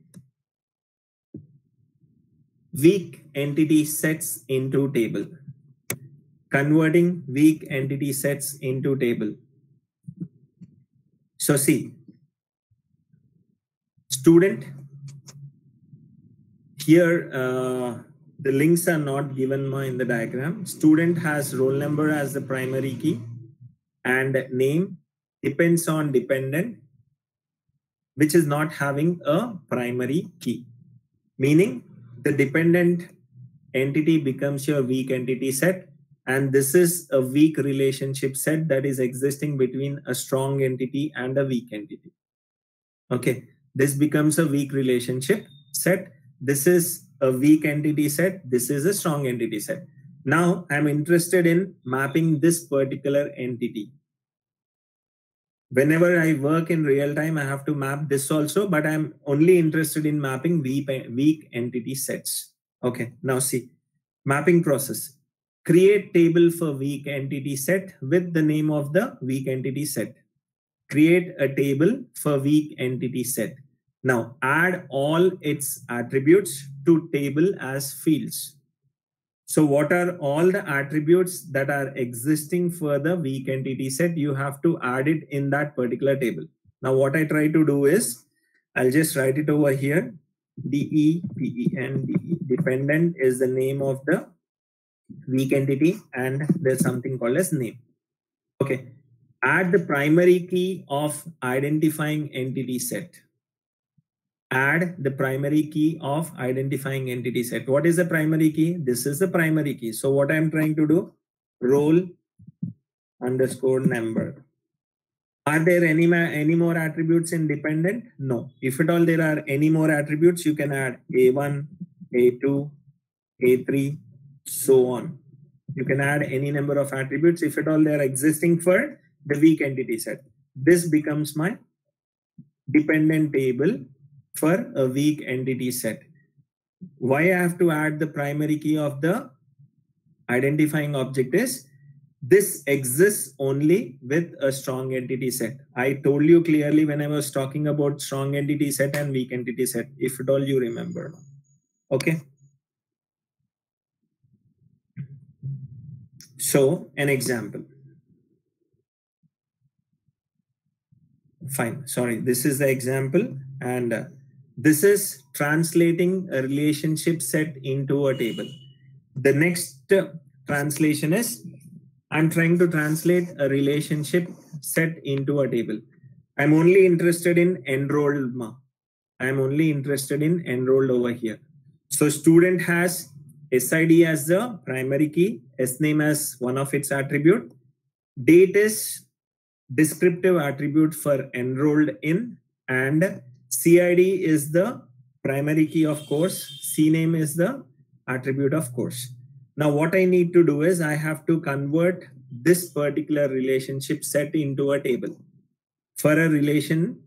weak entity sets into table. Converting weak entity sets into table. So see, student, here the links are not given in the diagram. Student has roll number as the primary key and name depends on dependent, which is not having a primary key, meaning the dependent entity becomes your weak entity set, and this is a weak relationship set that is existing between a strong entity and a weak entity. Okay, this becomes a weak relationship set. This is a weak entity set. This is a strong entity set. Now I'm interested in mapping this particular entity. Whenever I work in real time, I have to map this also, but I'm only interested in mapping weak entity sets. Okay, now see, mapping process. Create table for weak entity set with the name of the weak entity set. Create a table for weak entity set. Now add all its attributes to table as fields. So what are all the attributes that are existing for the weak entity set? You have to add it in that particular table. Now what I try to do is, I'll just write it over here. Dependent is the name of the weak entity, and there's something called as name. Okay. Add the primary key of identifying entity set. Add the primary key of identifying entity set. What is the primary key? This is the primary key. So what I'm trying to do, roll underscore number. Are there any more attributes in dependent? No. If at all there are any more attributes, you can add A1, A2, A3, so on. You can add any number of attributes if at all they are existing for the weak entity set. This becomes my dependent table for a weak entity set. Why I have to add the primary key of the identifying object is, this exists only with a strong entity set. I told you clearly when I was talking about strong entity set and weak entity set, if at all you remember. Okay. So an example. Fine. Sorry, this is the example, and this is translating a relationship set into a table. The next translation is, I'm trying to translate a relationship set into a table. I'm only interested in enrolled. I'm only interested in enrolled over here. So student has SID as the primary key, SNAME as one of its attribute. Date is descriptive attribute for enrolled in, and CID is the primary key, of course. CName is the attribute of course. Now what I need to do is I have to convert this particular relationship set into a table. For a relation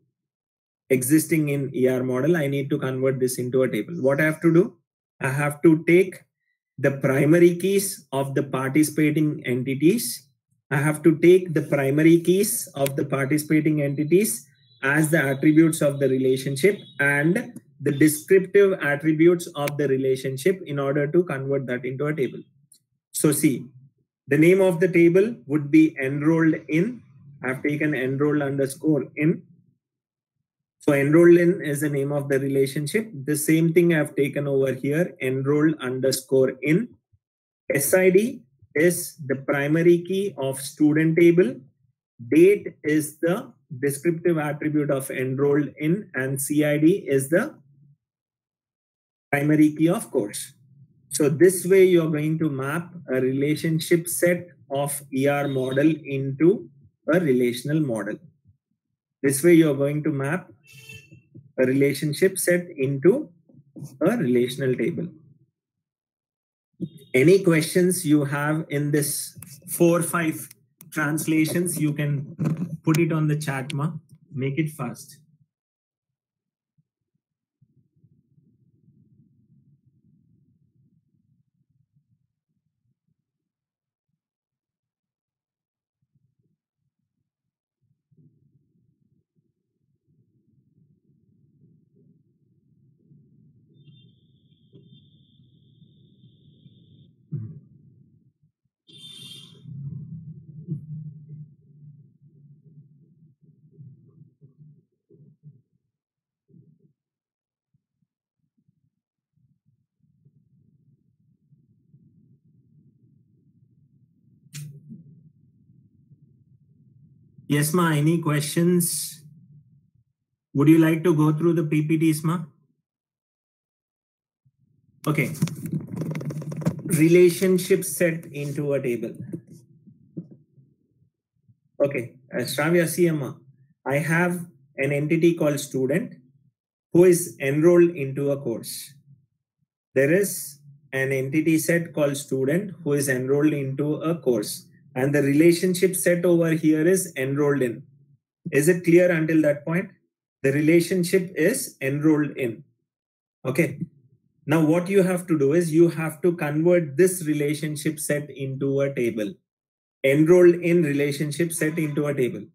existing in ER model, I need to convert this into a table. What I have to do? I have to take the primary keys of the participating entities. I have to take the primary keys of the participating entities as the attributes of the relationship and the descriptive attributes of the relationship in order to convert that into a table. So see, the name of the table would be enrolled in. I have taken enrolled underscore in. So enrolled in is the name of the relationship. The same thing I have taken over here, enrolled underscore in. SID is the primary key of student table. Date is the descriptive attribute of enrolled in, and CID is the primary key of course. So this way you're going to map a relationship set of ER model into a relational model. This way you're going to map a relationship set into a relational table. Any questions you have in this 4 or 5 translations, you can put it on the chat, ma. Make it fast. Yes, ma, any questions? Would you like to go through the PPTs, ma? Okay. Relationship set into a table. Okay, Shravya, see, ma, I have an entity called student who is enrolled into a course. There is an entity set called student who is enrolled into a course. And the relationship set over here is enrolled in. Is it clear until that point? The relationship is enrolled in. Okay. Now what you have to do is you have to convert this relationship set into a table. Enrolled in relationship set into a table.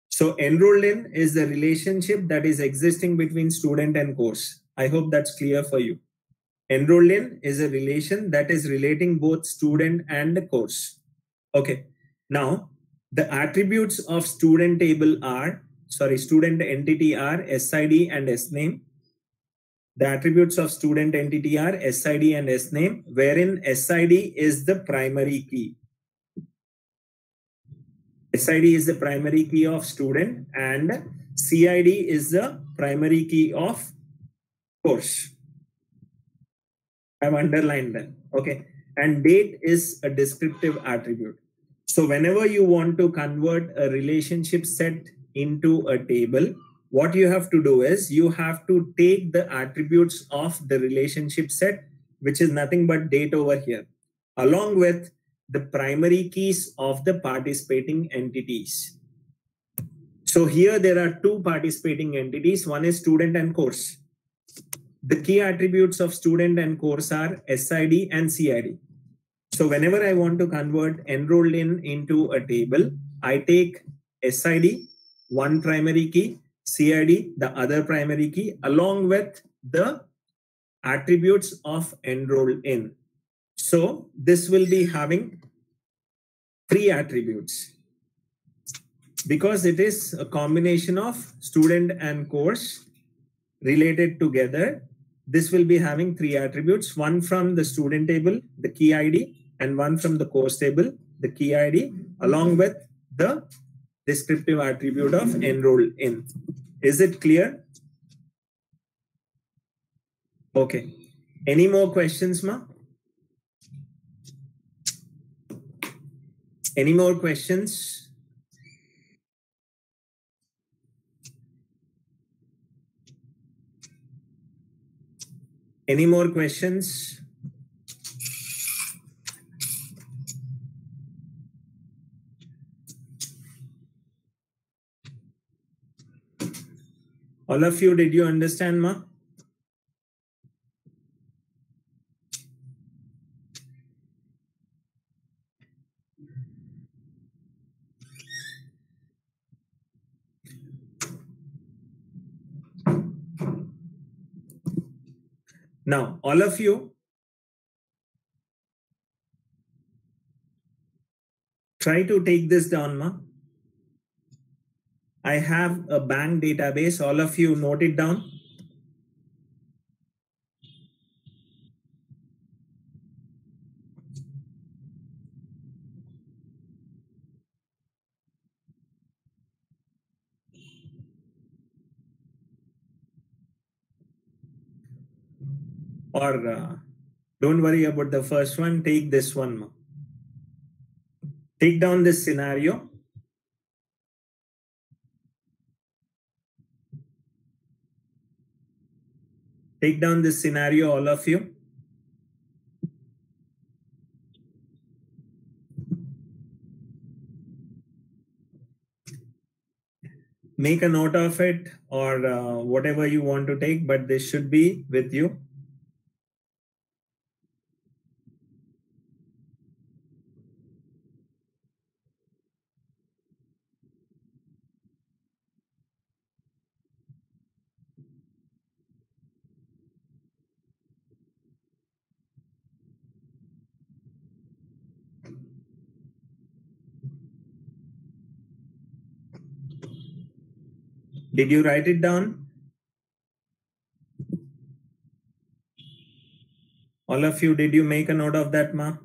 So enrolled in is the relationship that is existing between student and course. I hope that's clear for you. Enrolled in is a relation that is relating both student and the course. Okay. Now the attributes of student table are, student entity are SID and SName. The attributes of student entity are SID and SName, wherein SID is the primary key. SID is the primary key of student and CID is the primary key of course. I've underlined that. Okay. And date is a descriptive attribute. So whenever you want to convert a relationship set into a table, what you have to do is you have to take the attributes of the relationship set, which is nothing but date over here, along with the primary keys of the participating entities. So here there are 2 participating entities. One is student and course. The key attributes of student and course are SID and CID. So whenever I want to convert enrolled in into a table, I take SID, one primary key, CID, the other primary key, along with the attributes of enrolled in. So this will be having 3 attributes. Because it is a combination of student and course related together, this will be having 3 attributes, one from the student table, the key ID, and one from the course table, the key ID, along with the descriptive attribute of enrolled in. Is it clear? Okay. Any more questions, ma? Any more questions? Any more questions? All of you, did you understand, ma? Now, all of you, try to take this down, ma. I have a bank database. All of you note it down. Or don't worry about the first one. Take this one, ma. Take down this scenario. Take down this scenario, all of you. Make a note of it, or whatever you want to take, but this should be with you. Did you write it down? All of you, did you make a note of that, ma?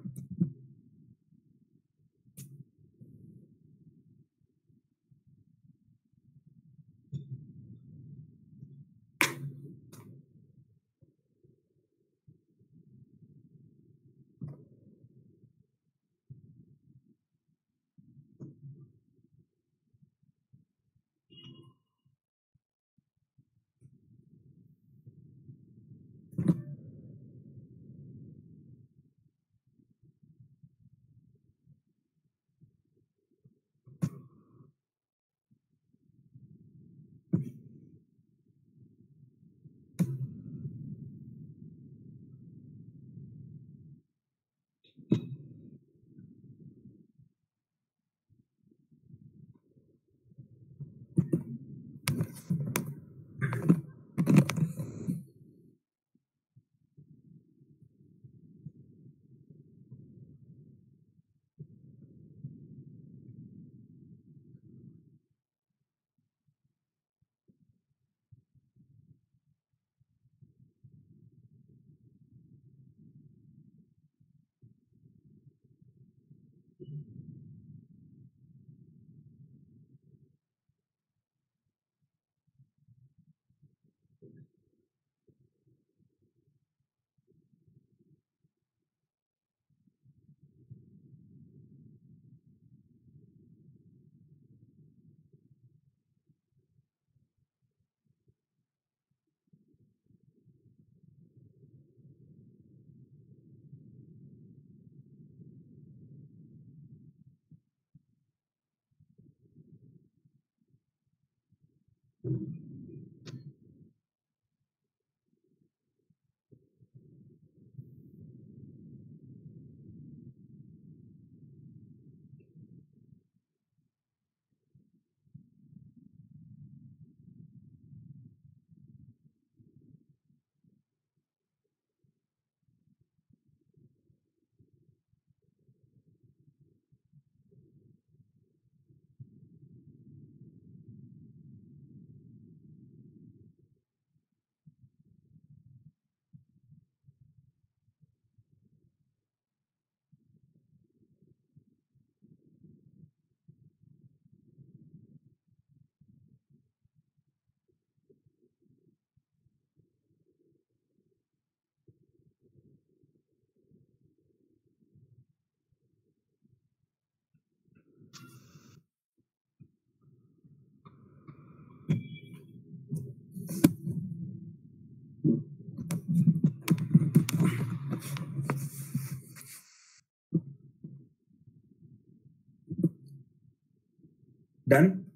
Done?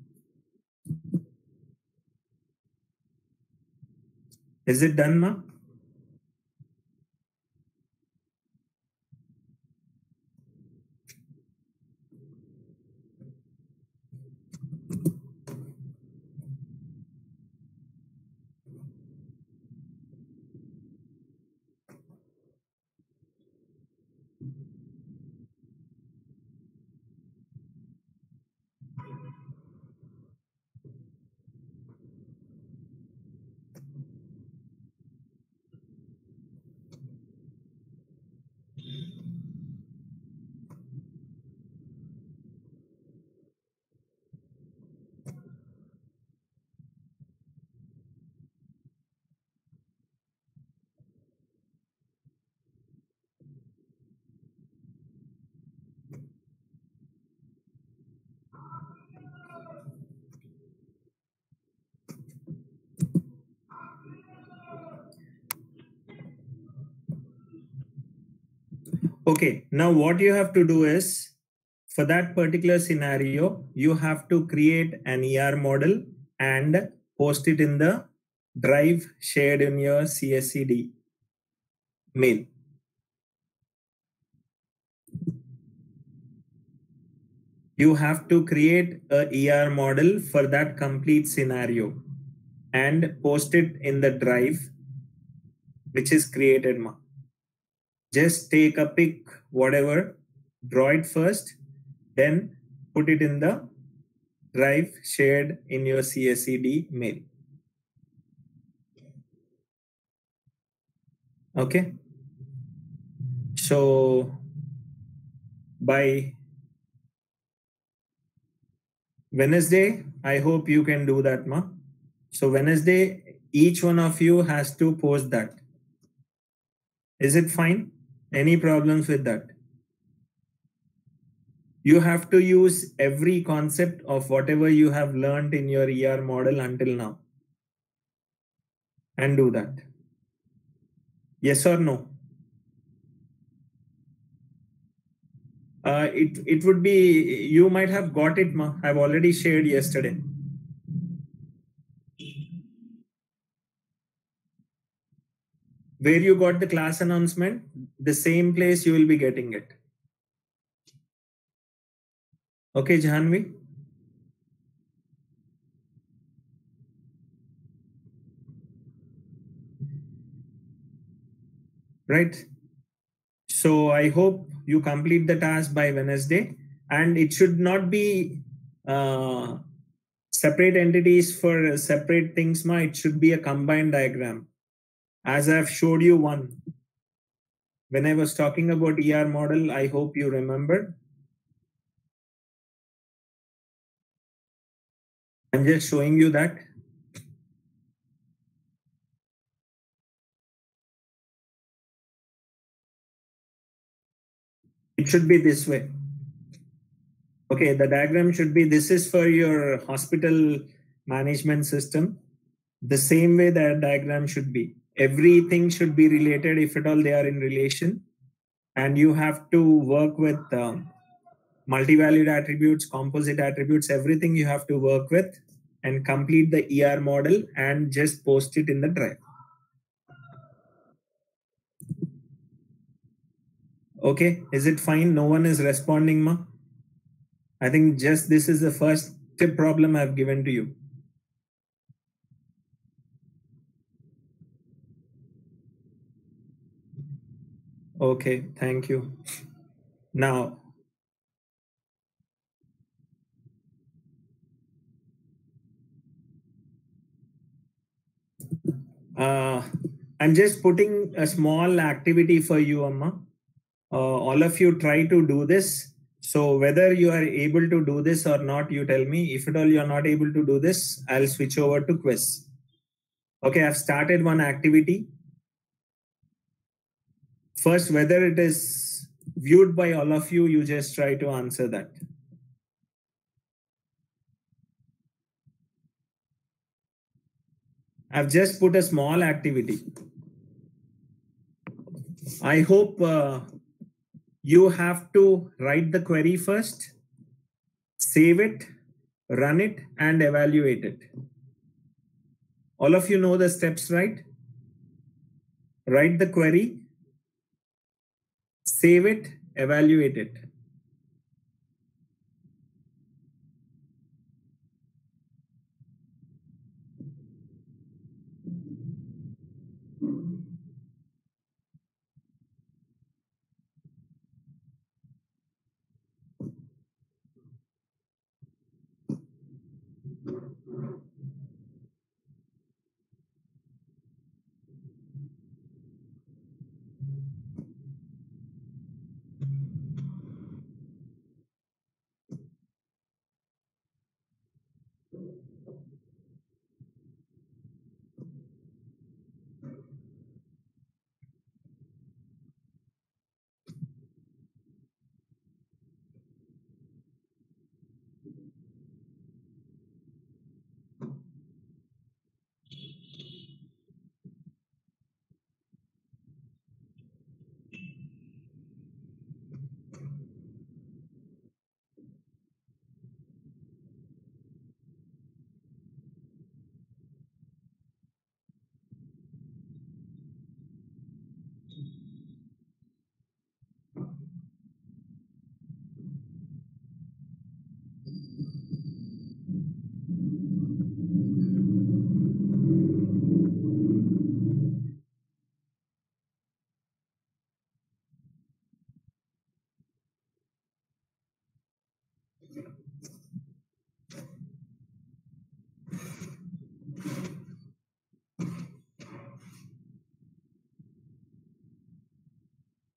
Is it done, ma? Okay, now what you have to do is, for that particular scenario, you have to create an ER model and post it in the drive shared in your CSCD mail. You have to create a ER model for that complete scenario and post it in the drive which is created. Just take a pic, whatever, draw it first, then put it in the drive shared in your CSCD mail. Okay. So by Wednesday, I hope you can do that, ma. So Wednesday, each one of you has to post that. Is it fine? Any problems with that? You have to use every concept of whatever you have learned in your ER model until now and do that. Yes or no? It would be, you might have got it, ma. I've already shared yesterday. Where you got the class announcement, the same place you will be getting it. Okay, Jahanvi? Right. So I hope you complete the task by Wednesday, and it should not be separate entities for separate things, ma. It should be a combined diagram. As I've showed you one. When I was talking about ER model, I hope you remembered. I'm just showing you that. It should be this way. Okay, the diagram should be, this is for your hospital management system. The same way that diagram should be. Everything should be related if at all they are in relation. And you have to work with multi-valued attributes, composite attributes, everything you have to work with and complete the ER model and just post it in the drive. Okay, is it fine? No one is responding, ma? I think just this is the first tip problem I've given to you. Okay, thank you. Now, I'm just putting a small activity for you, Amma. All of you try to do this. So whether you are able to do this or not, you tell me. If at all you are not able to do this, I'll switch over to quiz. Okay, I've started one activity. First, whether it is viewed by all of you, you just try to answer that. I've just put a small activity. I hope you have to write the query first, save it, run it and evaluate it. All of you know the steps, right? Write the query, save it, evaluate it.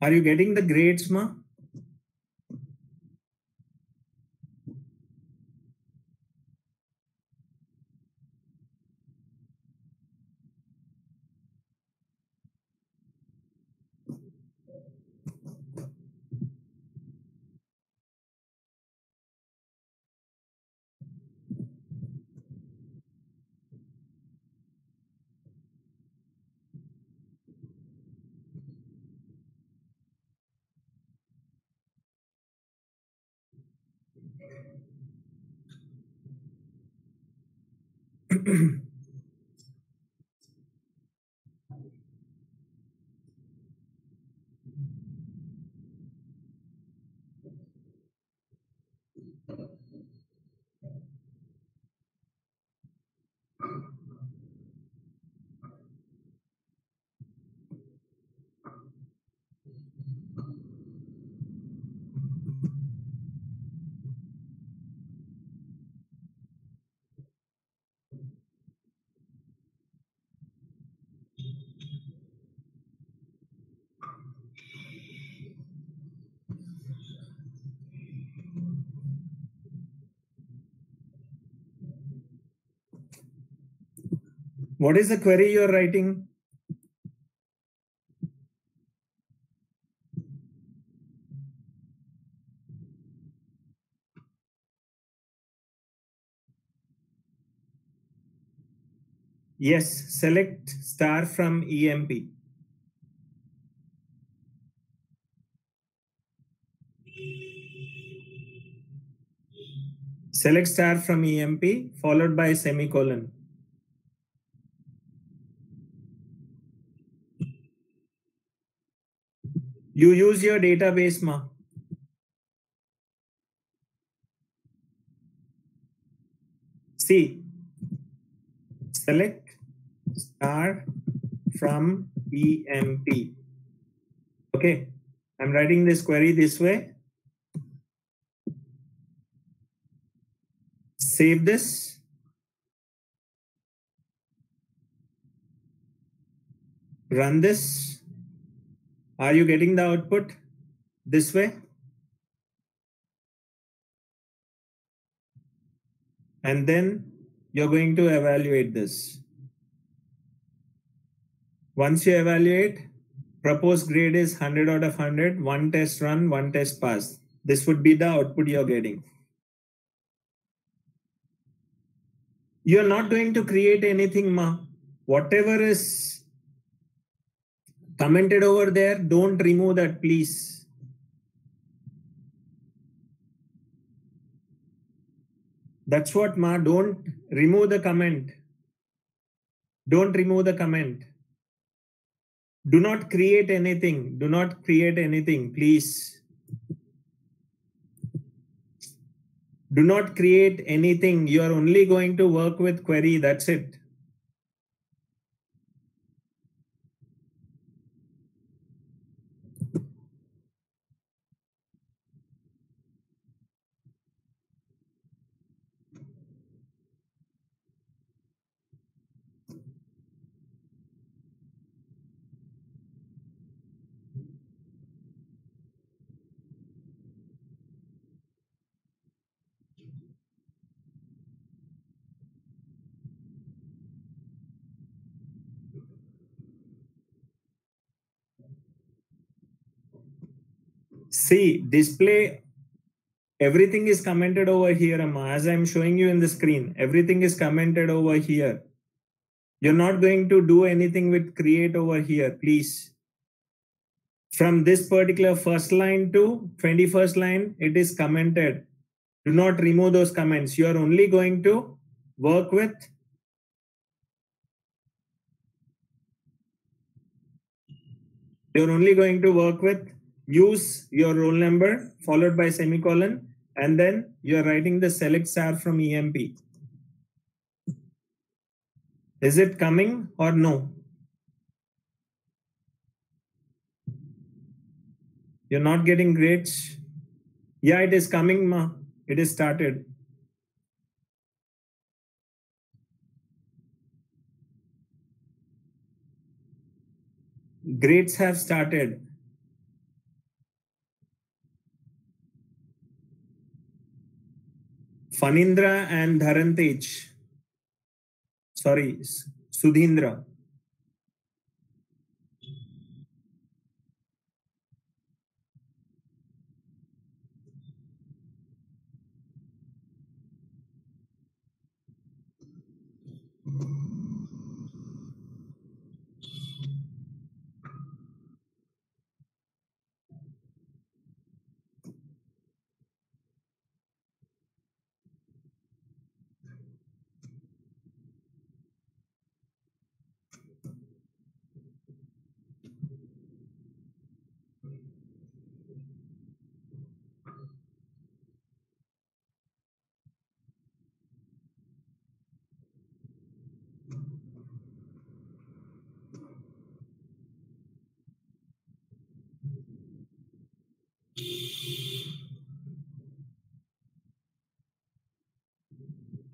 Are you getting the grades, ma? What is the query you're writing? Yes, select star from EMP. Select star from EMP followed by semicolon. You use your database, ma. See, select star from EMP. Okay, I'm writing this query this way. Save this. Run this. Are you getting the output this way? And then you're going to evaluate this. Once you evaluate, proposed grade is 100 out of 100, one test run, one test pass. This would be the output you're getting. You're not going to create anything, ma. Whatever is commented over there, don't remove that, please. That's what, ma. Don't remove the comment. Don't remove the comment. Do not create anything. Do not create anything, please. Do not create anything. You are only going to work with query. That's it. See, display, everything is commented over here, Amma. As I'm showing you in the screen, everything is commented over here. You're not going to do anything with create over here, please. From this particular first line to 21st line, it is commented. Do not remove those comments. You are only going to work with use your roll number followed by semicolon, and then you're writing the select SAR from EMP. Is it coming or no? You're not getting grades? Yeah, it is coming, ma. It is started. Grades have started. Fanindra and Dharantej. Sorry, Sudhindra.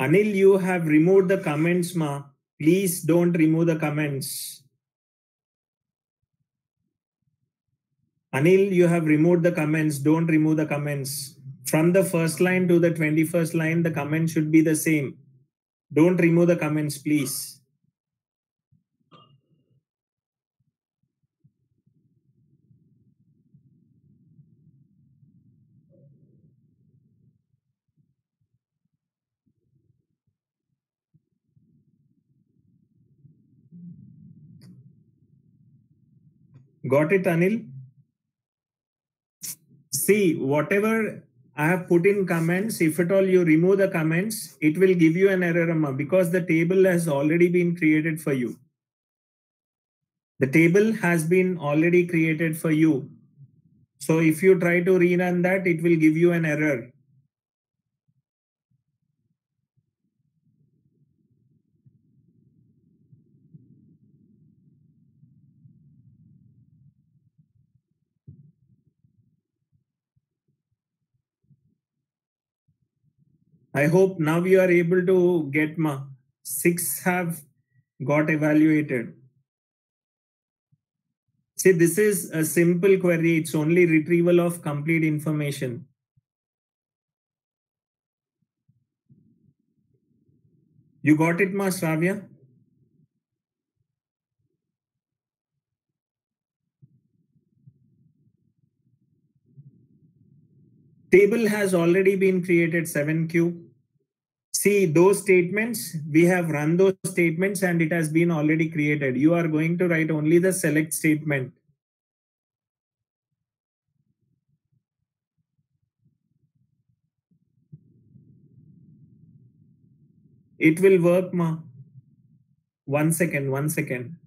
Anil, you have removed the comments, ma. Please don't remove the comments. Anil, you have removed the comments. Don't remove the comments. From the first line to the 21st line, the comment should be the same. Don't remove the comments, please. Got it, Anil? See, whatever I have put in comments, if at all you remove the comments, it will give you an error, Amma, because the table has already been created for you. The table has been already created for you. So if you try to rerun that, it will give you an error. I hope now you are able to get 6 have got evaluated. See, this is a simple query. It's only retrieval of complete information. You got it, ma, Shravya? Table has already been created, 7Q. See, those statements, we have run those statements and it has been already created. You are going to write only the select statement. It will work, ma. 1 second, 1 second.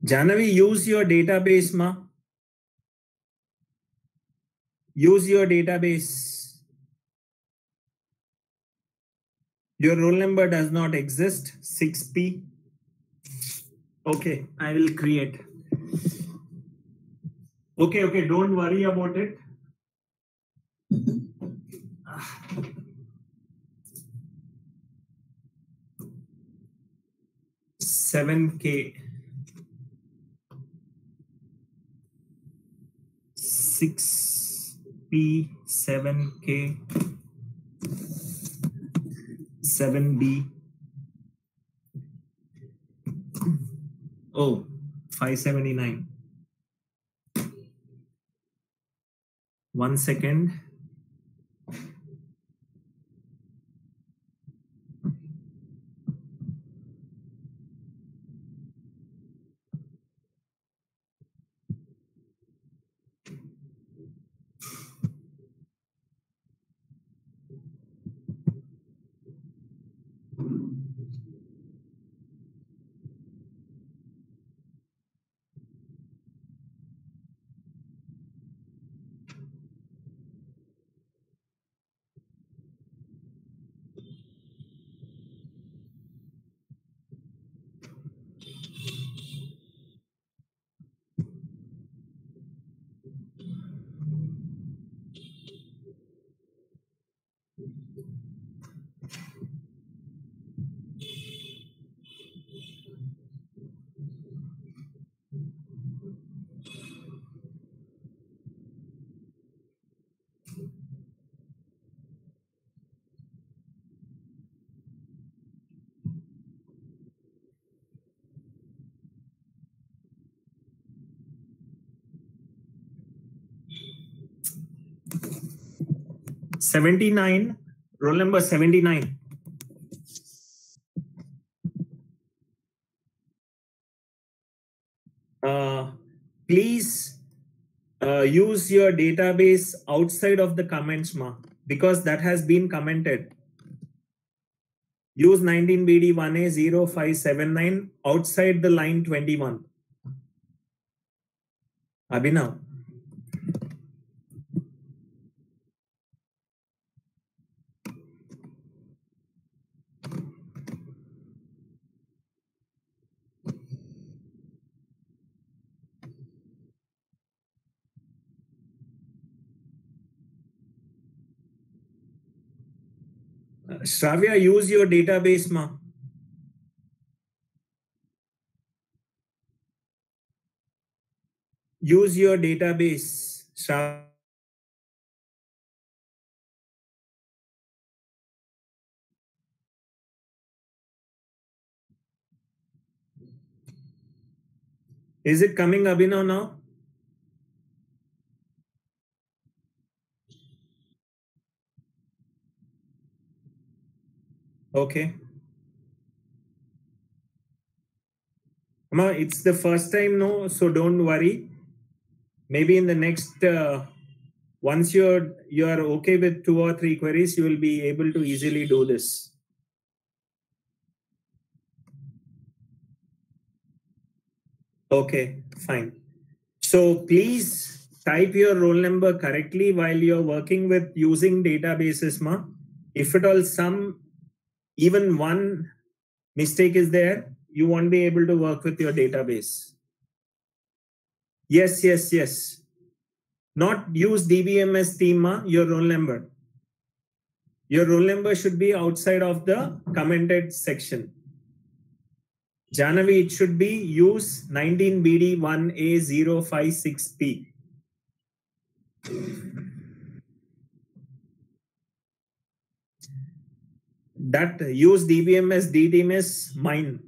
Janavi, use your database, ma. Use your database. Your roll number does not exist. 6P. Okay, I will create. Okay, don't worry about it. 7K. 6P, 7K, 7B. Oh, 579. 1 second. $79, roll number 79. Please use your database outside of the comments, ma, because that has been commented. Use 19BD1A0579 outside the line 21. Abhinav. Shravya, use your database, ma. Use your database, Shravya. Is it coming, Abhinav, now? Okay. Ma, it's the first time, no, so don't worry. Maybe in the next, once you're okay with 2 or 3 queries, you will be able to easily do this. Okay, fine. So please type your roll number correctly while you're working with using databases, ma. If at all even one mistake is there, you won't be able to work with your database. Yes. Not use DBMS theme, ma, your roll number. Your roll number should be outside of the commented section. Janavi, it should be use 19BD1A056P. That use DBMS, DTMS, mine.